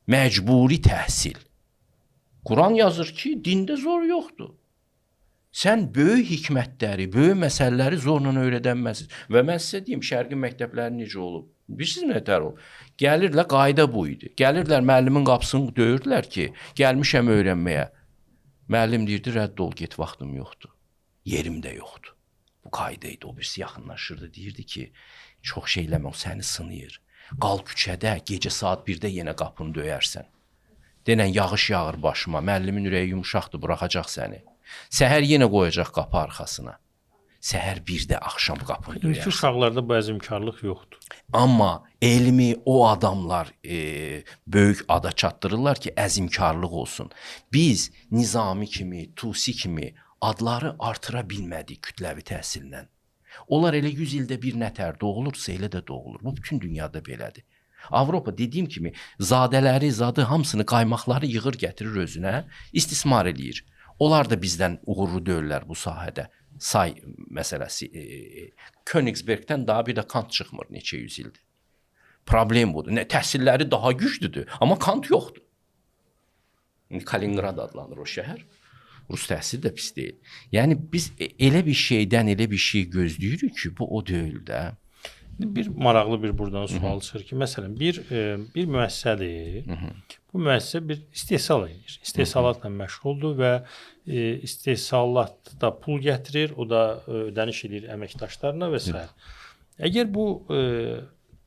Speaker 2: Məcburi təhsil. Quran yazır ki, dində zor yoxdur. Sən böyük hikmətləri, böyük məsələləri zorla öyrədənməzsiniz. Və mən sizə deyim, şərqin məktəbləri necə olub? Bilirsiniz nətər olub? Gəlirlər, qayda bu idi. Gəlirlər, müəllimin qapısını döyürdülər ki, gəlmişəm öyrənməyə. Müəllim deyirdi, rədd ol, get, vaxtım yoxdur. Yerim də yoxdur. Bu qayda idi, o birisi yaxınlaşırdı, deyirdi ki, çox şey eləmə, o səni sınıyır. Qal küçədə, gecə saat 1-də yenə qapını döyərsən. Denən, yağış yağır başıma, müəllimin ürəyi yumuşaqdır, buraxacaq səni. Səhər yenə qoyacaq qapı arxasına. səhər 1-də axşam qapını
Speaker 1: İndiki
Speaker 2: döyərsən.
Speaker 1: uşaqlarda bu əzmkarlıq yoxdur.
Speaker 2: Amma elmi o adamlar böyük ada çatdırırlar ki, əzmkarlıq olsun. Biz Nizami kimi, Tusi kimi adları artıra bilmədik kütləvi təhsillə. Onlar elə 100 ildə bir nətər doğulursa elə də doğulur. Bu bütün dünyada belədir. Avropa dediyim kimi zadələri, zadı hamısını, qaymaqları yığır gətirir özünə, istismar eləyir. Onlar da bizdən uğurlu deyirlər bu sahədə. Say məsələsi Königsbergdən daha bir də Kant çıxmır neçə yüz ildir. Problem budur. Təhsilləri daha güclüdür, amma Kant yoxdur. Kaliningrad adlanır o şəhər. Rus təhsili də pis deyil. Yəni biz elə bir şeydən elə bir şey gözləyirik ki, bu o deyil də.
Speaker 1: Bir maraqlı bir buradan sual çıxır ki, məsələn, bir müəssisədir. Bu müəssisə bir istehsal edir. İstehsalatla məşğuldur və istehsalatda pul gətirir, o da ödəniş edir əməkdaşlarına və s. Əgər bu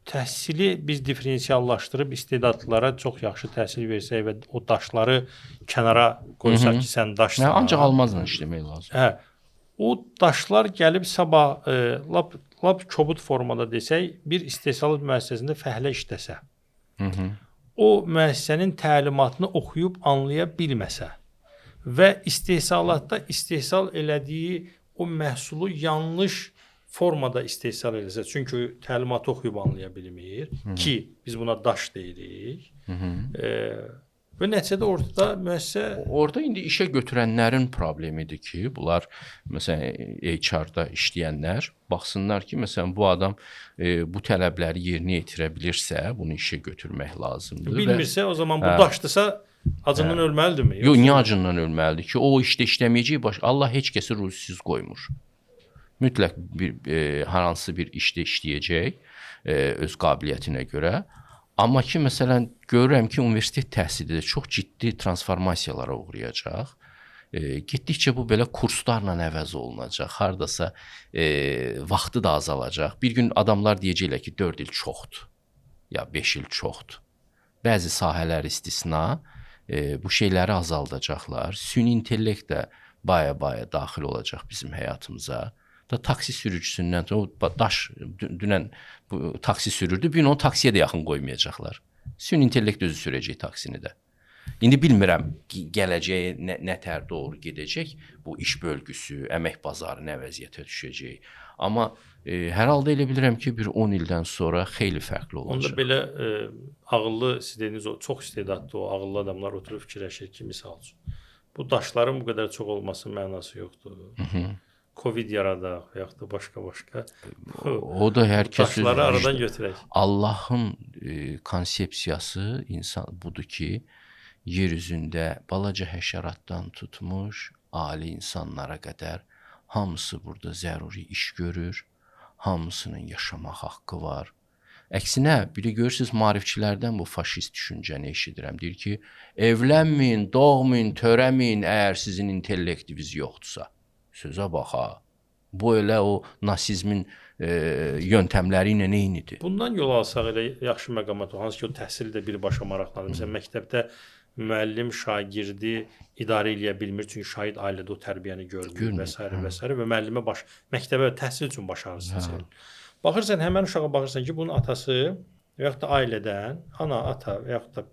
Speaker 1: təhsili biz diferensiallaşdırıb istedadlılara çox yaxşı təhsil versək və o daşları kənara qoysaq ki, sən daşsan.
Speaker 2: Ancaq almazla işləmək lazım.
Speaker 1: Hə. O daşlar gəlib sabah lap kobud formada desək, bir istehsalat müəssisəsində fəhlə işləsə, o müəssisənin təlimatını oxuyub anlaya bilməsə və istehsalatda istehsal elədiyi o məhsulu yanlış formada istehsal eləsə, çünki təlimatı oxuyub anlaya bilmir ki, biz buna daş deyirik. Və nəticədə ortada müəssisə...
Speaker 2: Orada indi işə götürənlərin problemidir ki, bunlar, məsələn, HR-da işləyənlər baxsınlar ki, məsələn, bu adam bu tələbləri yerinə yetirə bilirsə, bunu işə götürmək lazımdır.
Speaker 1: Bilmirsə, o zaman bu daşdırsa acından ölməlidirmi?
Speaker 2: Yox, niyə acından ölməlidir ki? O işdə işləməyəcək, Allah heç kəsi ruzisiz qoymur. Mütləq hər hansı bir işdə işləyəcək öz qabiliyyətinə görə. Amma ki, məsələn, görürəm ki, universitet təhsili də çox ciddi transformasiyalara uğrayacaq. Getdikcə bu belə kurslarla əvəz olunacaq. Hardasa vaxtı da azalacaq. Bir gün adamlar deyəcəklər ki, 4 il çoxdur, ya 5 il çoxdur. Bəzi sahələr istisna bu şeyləri azaldacaqlar. Süni intellekt də baya-baya daxil olacaq bizim həyatımıza. Da taksi sürücüsündən o daş dünən bu taksi sürürdü, bir gün onu taksiyə də yaxın qoymayacaqlar. Süni intellekt özü sürəcək taksini də. İndi bilmirəm gələcəyə nə tər doğru gedəcək bu iş bölgüsü, əmək bazarı nə vəziyyətə düşəcək. Amma hər halda elə bilirəm ki, bir 10 ildən sonra xeyli fərqli olacaq.
Speaker 1: Onda belə ağıllı, siz dediniz, çox istedadlı o ağıllı adamlar oturub fikirləşir ki, misal üçün. Bu daşların bu qədər çox olmasının mənası yoxdur. Covid yaradaq və yaxud da başqa-başqa.
Speaker 2: O da hər kəs
Speaker 1: daşları aradan götürək.
Speaker 2: Allahın konsepsiyası insan budur ki, yer üzündə balaca həşəratdan tutmuş ali insanlara qədər hamısı burada zəruri iş görür, hamısının yaşamaq haqqı var. Əksinə, biri görürsünüz, maarifçilərdən bu faşist düşüncəni eşidirəm. Deyir ki, evlənməyin, doğmayın, törəməyin, əgər sizin intellektiniz yoxdursa. Sözə bax ha. Bu elə o nasizmin yöntəmləri ilə eynidir.
Speaker 1: Bundan yol alsaq elə yaxşı məqamat o, hansı ki o təhsil də birbaşa maraqlanır. Məsələn, məktəbdə müəllim şagirdi idarə eləyə bilmir, çünki şahid ailədə o tərbiyəni görmür və s. və s. və müəllimə məktəbə təhsil üçün başarısız. Baxırsan, həmən uşağa baxırsan ki, bunun atası və yaxud da ailədən, ana, ata və yaxud da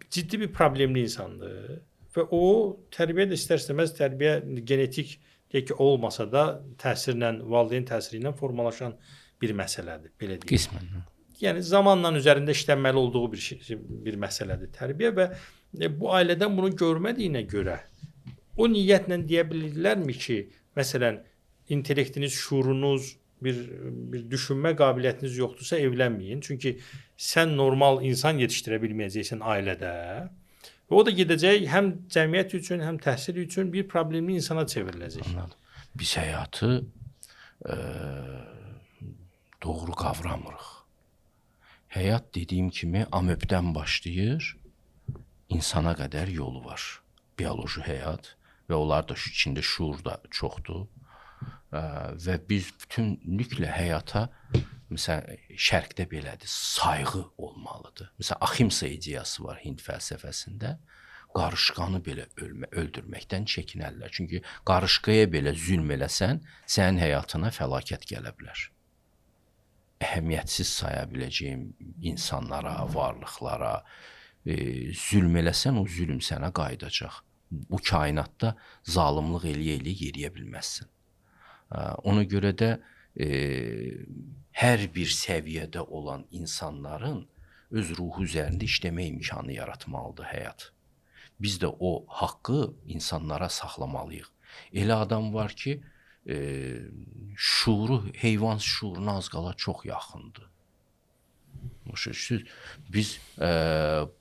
Speaker 1: ciddi bir problemli insandır. Və o tərbiyə də istər-istəməz tərbiyə genetik deyək ki, olmasa da təsirlə, valideyn təsiri ilə formalaşan bir məsələdir, belə deyək.
Speaker 2: Qismən.
Speaker 1: Yəni zamanla üzərində işlənməli olduğu bir məsələdir tərbiyə və bu ailədən bunu görmədiyinə görə o niyyətlə deyə bilirlərmi ki, məsələn, intellektiniz, şuurunuz, bir düşünmə qabiliyyətiniz yoxdursa evlənməyin. Çünki sən normal insan yetişdirə bilməyəcəksən ailədə. Və o da gedəcək həm cəmiyyət üçün, həm təhsil üçün bir problemli insana çevriləcək.
Speaker 2: Anladım. Biz həyatı doğru qavramırıq. Həyat dediyim kimi amöbdən başlayır, insana qədər yolu var. Bioloji həyat və onlar da içində şuur da çoxdur. Və biz bütünlüklə həyata, məsələn, şərqdə belədir, sayğı olmalıdır. Məsələn, Ahimsa ideyası var Hind fəlsəfəsində. qarışqanı belə öldürməkdən çəkinərlər. Çünki qarışqaya belə zülm eləsən, sənin həyatına fəlakət gələ bilər. Əhəmiyyətsiz saya biləcəyim insanlara, varlıqlara zülm eləsən, o zülm sənə qayıdacaq. Bu kainatda zalımlıq eləyə-eləyə yeriyə bilməzsən. Ona görə də hər bir səviyyədə olan insanların öz ruhu üzərində işləmə imkanı yaratmalıdır həyat. Biz də o haqqı insanlara saxlamalıyıq. Elə adam var ki, şuuru heyvan şuuruna az qala çox yaxındır. Biz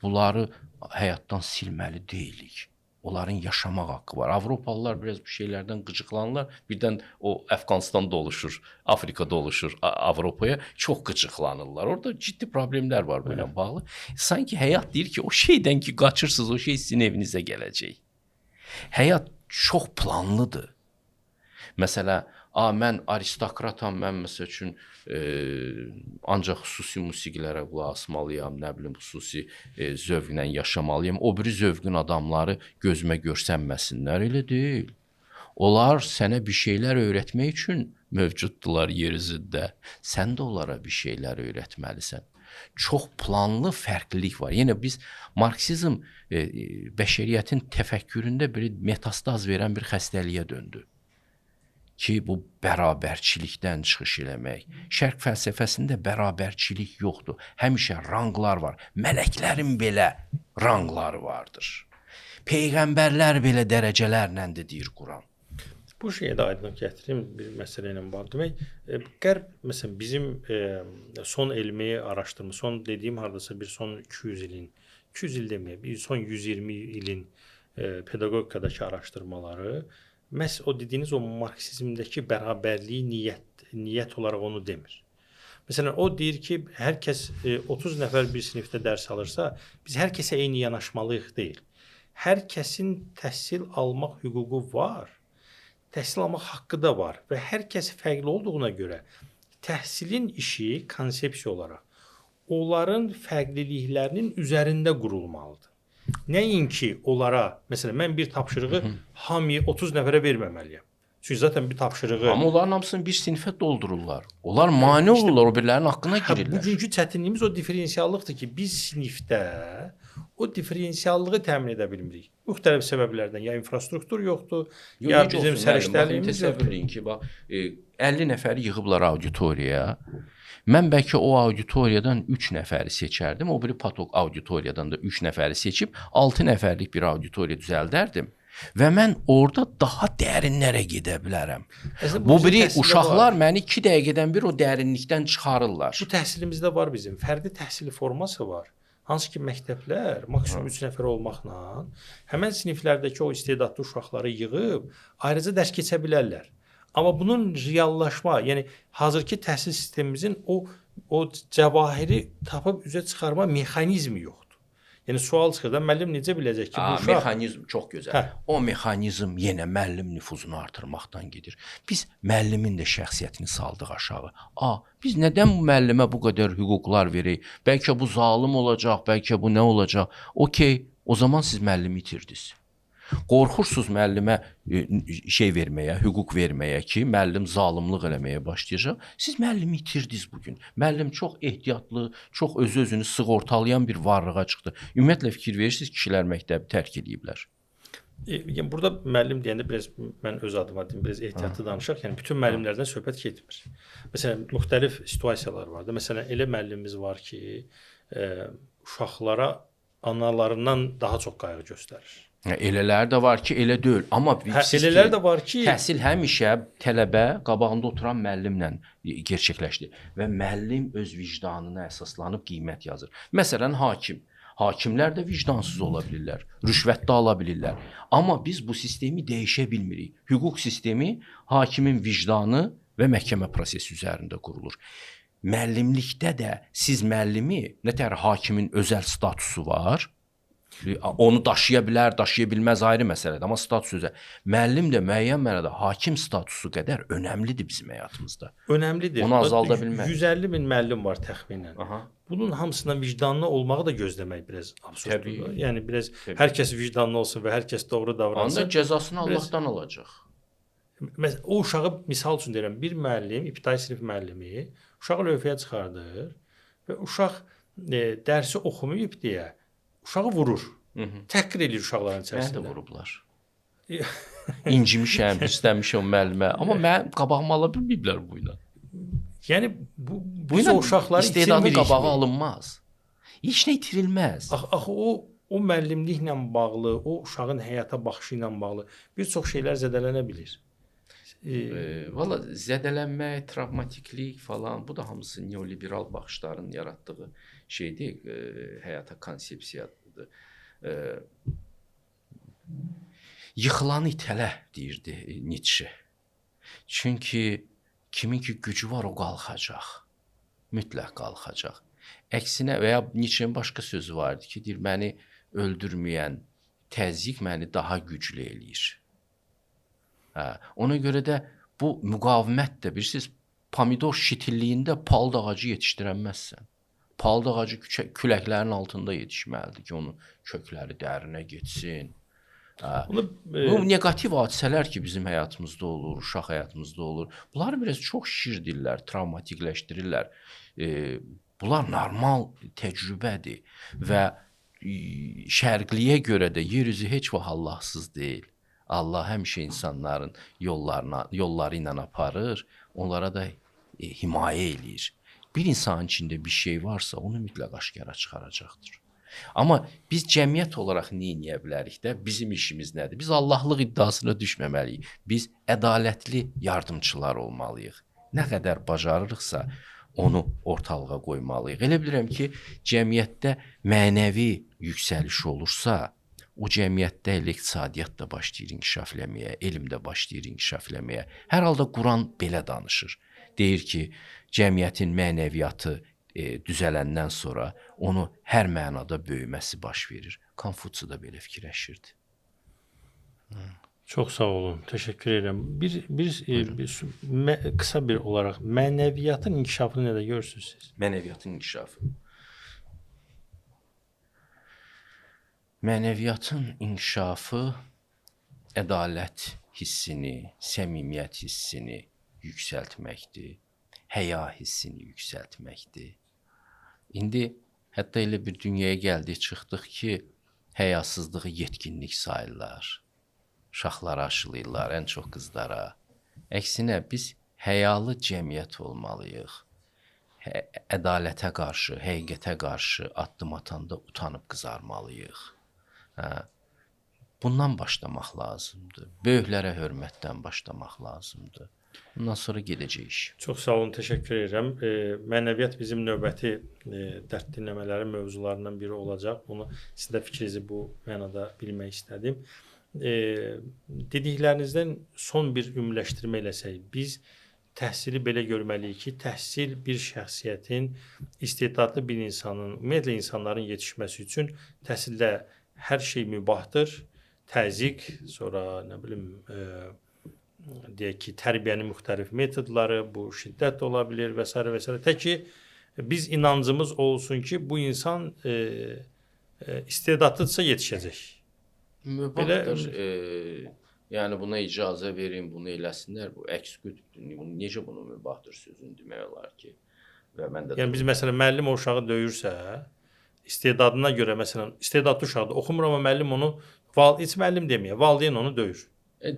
Speaker 2: bunları həyatdan silməli deyilik. Onların yaşamaq haqqı var. Avropalılar biraz bu şeylərdən qıcıqlanırlar. Birdən o Əfqanistanda oluşur, Afrikada oluşur, Avropaya çox qıcıqlanırlar. Orada ciddi problemlər var bu ilə bağlı. Sanki həyat deyir ki, o şeydən ki qaçırsınız, o şey sizin evinizə gələcək. Həyat çox planlıdır. Məsələ, mən aristokratam, mən məsəl üçün ancaq xüsusi musiqilərə qulaq asmalıyam, nə bilim, xüsusi zövqlə yaşamalıyam. O biri zövqün adamları gözümə görsənməsinlər, elə deyil. Onlar sənə bir şeylər öyrətmək üçün mövcuddurlar yer üzündə. Sən də onlara bir şeylər öyrətməlisən. Çox planlı fərqlilik var. Yenə biz marksizm bəşəriyyətin təfəkküründə bir metastaz verən bir xəstəliyə döndü. Ki, bu bərabərçilikdən çıxış eləmək. Şərq fəlsəfəsində bərabərçilik yoxdur. Həmişə ranglar var. Mələklərin belə rangları vardır. Peyğəmbərlər belə dərəcələrləndir, deyir Quran.
Speaker 1: Bu şeyə də aydınlıq gətirim bir məsələ ilə bağlı. Demək, Qərb, məsələn, bizim son elmi araşdırma, son dediyim hardasa bir son 200 ilin, 200 il deməyək, bir son 120 ilin pedaqogikadakı araşdırmaları məhz o dediyiniz o marksizmdəki bərabərliyi niyyət olaraq onu demir. Məsələn, o deyir ki, hər kəs 30 nəfər bir sinifdə dərs alırsa, biz hər kəsə eyni yanaşmalıyıq deyil. Hər kəsin təhsil almaq hüququ var, təhsil almaq haqqı da var və hər kəs fərqli olduğuna görə təhsilin işi konsepsiya olaraq onların fərqliliklərinin üzərində qurulmalıdır. Nəinki onlara, məsələn, mən bir tapşırığı hamıya 30 nəfərə verməməliyəm. Çünki zaten bir tapşırığı...
Speaker 2: Amma onların hamısını bir sinifə doldururlar. Onlar mane olurlar, o birilərinin haqqına girirlər.
Speaker 1: Bugünkü çətinliyimiz o diferensiallıqdır ki, biz sinifdə o diferensiallığı təmin edə bilmirik. Müxtəlif səbəblərdən, ya infrastruktur yoxdur, ya bizim səriştəliyimiz yoxdur.
Speaker 2: Təsəvvür edin ki, 50 nəfəri yığıblar auditoriyaya. Mən bəlkə o auditoriyadan 3 nəfəri seçərdim, o biri patoloq auditoriyadan da 3 nəfəri seçib 6 nəfərlik bir auditoriya düzəldərdim və mən orada daha dərinlərə gedə bilərəm. Bu biri uşaqlar məni 2 dəqiqədən bir o dərinlikdən çıxarırlar.
Speaker 1: Bu təhsilimizdə var bizim, fərqli təhsil forması var. Hansı ki, məktəblər maksimum 3 nəfər olmaqla həmən siniflərdəki o istedadlı uşaqları yığıb ayrıca dərs keçə bilərlər. Amma bunun reallaşma, yəni hazırki təhsil sistemimizin o cəvahiri tapıb üzə çıxarma mexanizmi yoxdur. Yəni sual çıxır da müəllim necə biləcək ki, bu uşaq...
Speaker 2: Mexanizm çox gözəl. O mexanizm yenə müəllim nüfuzunu artırmaqdan gedir. Biz müəllimin də şəxsiyyətini saldıq aşağı. Biz nədən bu müəllimə bu qədər hüquqlar verək? Bəlkə bu zalım olacaq, bəlkə bu nə olacaq? Okey, o zaman siz müəllimi itirdiniz. Qorxursunuz müəllimə verməyə, hüquq verməyə ki, müəllim zalımlıq eləməyə başlayacaq. Siz müəllimi itirdiniz bugün. Müəllim çox ehtiyatlı, çox özünü sığortalayan bir varlığa çıxdı. Ümumiyyətlə fikir verirsiniz, kişilər məktəbi tərk ediblər.
Speaker 1: Yəni burada müəllim deyəndə biraz mən öz adıma deyim, biraz ehtiyatlı danışaq. Yəni bütün müəllimlərdən söhbət getmir. Məsələn, müxtəlif situasiyalar var da. Məsələn, elə müəllimimiz var ki, uşaqlara analarından daha çox qayğı göstərir.
Speaker 2: Elələri də var ki, elə deyil. Amma
Speaker 1: elələri də var ki,
Speaker 2: təhsil həmişə tələbə qabağında oturan müəllimlə gerçəkləşdi və müəllim öz vicdanına əsaslanıb qiymət yazır. Məsələn, hakimlər də vicdansız ola bilirlər, rüşvət də ala bilirlər. Amma biz bu sistemi dəyişə bilmirik. Hüquq sistemi hakimin vicdanı və məhkəmə prosesi üzərində qurulur. Müəllimlikdə də siz müəllimi, nətər hakimin özəl statusu var, onu daşıya bilər, daşıya bilməz ayrı məsələdir, amma status özəl. Müəllim də müəyyən mənada hakim statusu qədər önəmlidir bizim həyatımızda.
Speaker 1: Önəmlidir.
Speaker 2: Onu azalda bilməz.
Speaker 1: 150 min müəllim var təxminən. bunun hamısından vicdanlı olmağı da gözləmək biraz absurddur.
Speaker 2: Təbii.
Speaker 1: Yəni biraz
Speaker 2: Təbii.
Speaker 1: hər kəs vicdanlı olsun və hər kəs doğru davransın.
Speaker 2: Onda cəzasını
Speaker 1: biraz-
Speaker 2: Allahdan alacaq.
Speaker 1: O uşağı misal üçün deyirəm, bir müəllim, ibtidai sinif müəllimi uşağı lövhəyə çıxardır və uşaq dərsi oxumayıb deyə uşağı vurur. Təhqir edir uşaqların
Speaker 2: Məni də
Speaker 1: içərisində.
Speaker 2: vurublar. İncimişəm, istəmişəm müəllimə, amma mən qabağımı ala bilməyiblər bu ilə.
Speaker 1: Yəni
Speaker 2: Bu
Speaker 1: biz
Speaker 2: ilə
Speaker 1: o uşaqları
Speaker 2: istedadın
Speaker 1: itirmirik.
Speaker 2: qabağı alınmaz. Heç nə itirilməz.
Speaker 1: Axı o müəllimliklə bağlı, o uşağın həyata baxışı ilə bağlı bir çox şeylər zədələnə bilir.
Speaker 2: Valla zədələnmək, travmatiklik falan, bu da hamısı neoliberal baxışların yaratdığı şeydir, həyata konsepsiyadır. Yıxılanı itələ deyirdi Nietzsche. Çünki kimin ki gücü var o qalxacaq. Mütləq qalxacaq. Əksinə və ya Nietzsche'nin başqa sözü vardı ki, deyir məni öldürməyən təzyiq məni daha güclü eləyir. Ona görə də bu müqavimət də bilirsiniz, pomidor şitilliyində palıd ağacı yetişdirənməzsən. Palıd ağacı küləklərin altında yetişməlidir ki, onun kökləri dərinə getsin. Bu negativ hadisələr ki, bizim həyatımızda olur, uşaq həyatımızda olur. Bunları biraz çox şişirdirlər, travmatikləşdirirlər. Bunlar normal təcrübədir və şərqliyə görə də yer üzü heç vaxt Allahsız deyil. Allah həmişə insanların yolları ilə aparır, onlara da himayə eləyir. Bir insanın içində bir şey varsa, onu mütləq aşkara çıxaracaqdır. Amma biz cəmiyyət olaraq nə edə bilərik də? Bizim işimiz nədir? Biz Allahlıq iddiasına düşməməliyik. Biz ədalətli yardımçılar olmalıyıq. Nə qədər bacarırıqsa, onu ortalığa qoymalıyıq. Elə bilirəm ki, cəmiyyətdə mənəvi yüksəliş olursa, o cəmiyyətdə elə iqtisadiyyat da başlayır inkişaf eləməyə, elm də başlayır inkişaf eləməyə. Hər halda Quran belə danışır. Deyir ki, cəmiyyətin mənəviyyatı düzələndən sonra onu hər mənada böyüməsi baş verir. Konfutsi də belə fikirləşirdi.
Speaker 1: Çox sağ olun. Təşəkkür edirəm. Qısa bir olaraq mənəviyyatın inkişafını nədə görürsünüz siz?
Speaker 2: Mənəviyyatın inkişafı. Mənəviyyatın inkişafı ədalət hissini, səmimiyyət hissini yüksəltməkdir. Həya hissini yüksəltməkdir. İndi hətta elə bir dünyaya gəldik, çıxdıq ki, həyasızlığı yetkinlik sayırlar. Uşaqlara aşılayırlar, ən çox qızlara. Əksinə biz həyalı cəmiyyət olmalıyıq. Ədalətə qarşı, həqiqətə qarşı addım atanda utanıb qızarmalıyıq. Bundan başlamaq lazımdır. Böyüklərə hörmətdən başlamaq lazımdır. Bundan sonra gedəcək iş.
Speaker 1: Çox sağ olun, təşəkkür edirəm. Mənəviyyat bizim növbəti dərd dinləmələrin mövzularından biri olacaq. Bunu sizin də fikrinizi bu mənada bilmək istədim. Dediklərinizdən son bir ümumiləşdirmə eləsək, biz təhsili belə görməliyik ki, təhsil bir şəxsiyyətin, istedadlı bir insanın, ümumiyyətlə insanların yetişməsi üçün təhsildə hər şey mübahdır. Təzyiq, sonra nə bilim, deyək ki, tərbiyənin müxtəlif metodları, bu şiddət ola bilər və s. və s. Tək ki, biz inancımız olsun ki, bu insan istedadlıdırsa yetişəcək.
Speaker 2: Mübahdır. Yəni buna icazə verin, bunu eləsinlər. Bu əks qütbdür. Necə bunu mübahdır sözünü demək olar ki? Və mən də
Speaker 1: yəni biz məsələn müəllim o uşağı döyürsə, istedadına görə məsələn istedadlı uşaqdır. Oxumur amma müəllim onu heç müəllim deməyə, valideyn onu döyür.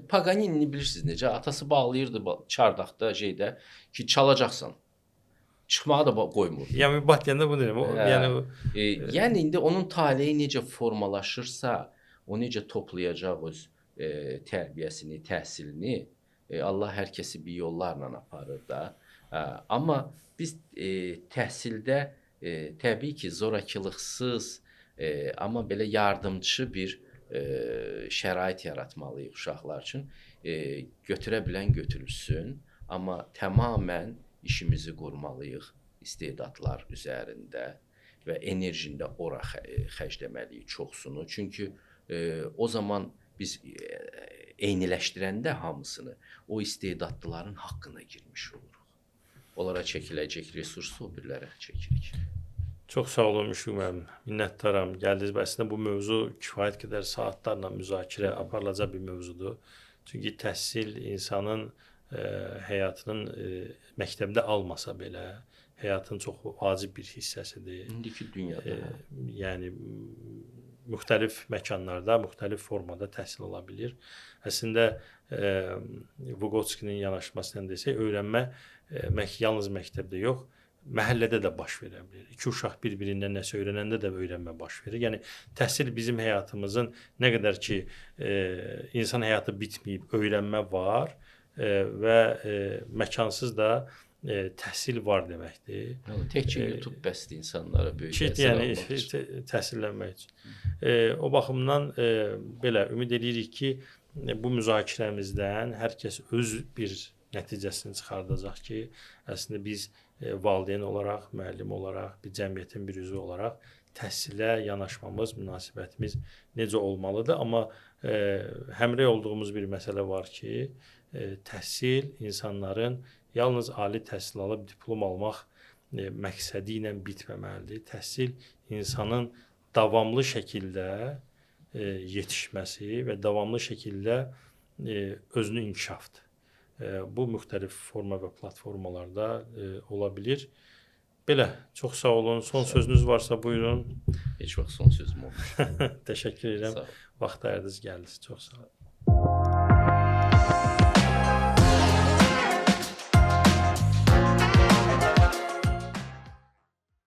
Speaker 2: Paganini bilirsiniz necə? Atası bağlayırdı çardaqda şeydə ki, çalacaqsan. Çıxmağı da qoymur.
Speaker 1: Yəni mübah deyəndə bunu deyirəm.
Speaker 2: Yəni indi onun taleyi necə formalaşırsa, o necə toplayacaq öz tərbiyəsini, təhsilini, Allah hər kəsi bir yollarla aparır da. Amma biz təhsildə təbii ki, zorakılıqsız, amma belə yardımçı bir şərait yaratmalıyıq uşaqlar üçün. Götürə bilən götürülsün, amma tamamən işimizi qurmalıyıq istedadlar üzərində və enerjində ora xərcləməliyik çoxsunu. Çünki o zaman biz eyniləşdirəndə hamısını o istedadlıların haqqına girmiş oluruq. Onlara çəkiləcək resursu o birlərə çəkirik.
Speaker 1: Çox sağ olun Müşfiq müəllim. Minnətdaram. Gəldiniz. Əslində bu mövzu kifayət qədər saatlarla müzakirə aparılacaq bir mövzudur. Çünki təhsil insanın həyatının məktəbdə almasa belə həyatın çox vacib bir hissəsidir.
Speaker 2: İndiki dünyada.
Speaker 1: Yəni müxtəlif məkanlarda, müxtəlif formada təhsil ola bilir. Əslində Vygotskyinin yanaşması ilə desək, öyrənmə yalnız məktəbdə yox, məhəllədə də baş verə bilər. İki uşaq bir-birindən nəsə öyrənəndə də öyrənmə baş verir. Yəni təhsil bizim həyatımızın nə qədər ki insan həyatı bitməyib, öyrənmə var və məkansız da təhsil var deməkdir.
Speaker 2: Təkcə YouTube bəsdir insanlara böyük
Speaker 1: təsir almaq üçün. Təhsillənmək üçün. O baxımdan belə ümid edirik ki, bu müzakirəmizdən hər kəs öz bir nəticəsini çıxardacaq ki, əslində biz valideyn olaraq, müəllim olaraq, bir cəmiyyətin bir üzvü olaraq təhsilə yanaşmamız, münasibətimiz necə olmalıdır. Amma həmrəy olduğumuz bir məsələ var ki, təhsil insanların yalnız ali təhsil alıb diplom almaq məqsədi ilə bitməməlidir. Təhsil insanın davamlı şəkildə yetişməsi və davamlı şəkildə özünü inkişafdır. Bu müxtəlif forma və platformalarda ola bilir. Belə, çox sağ olun. Son sözünüz varsa buyurun.
Speaker 2: Heç vaxt son sözüm olmur.
Speaker 1: Təşəkkür edirəm. Vaxt ayırdınız, gəldiniz. Çox sağ olun.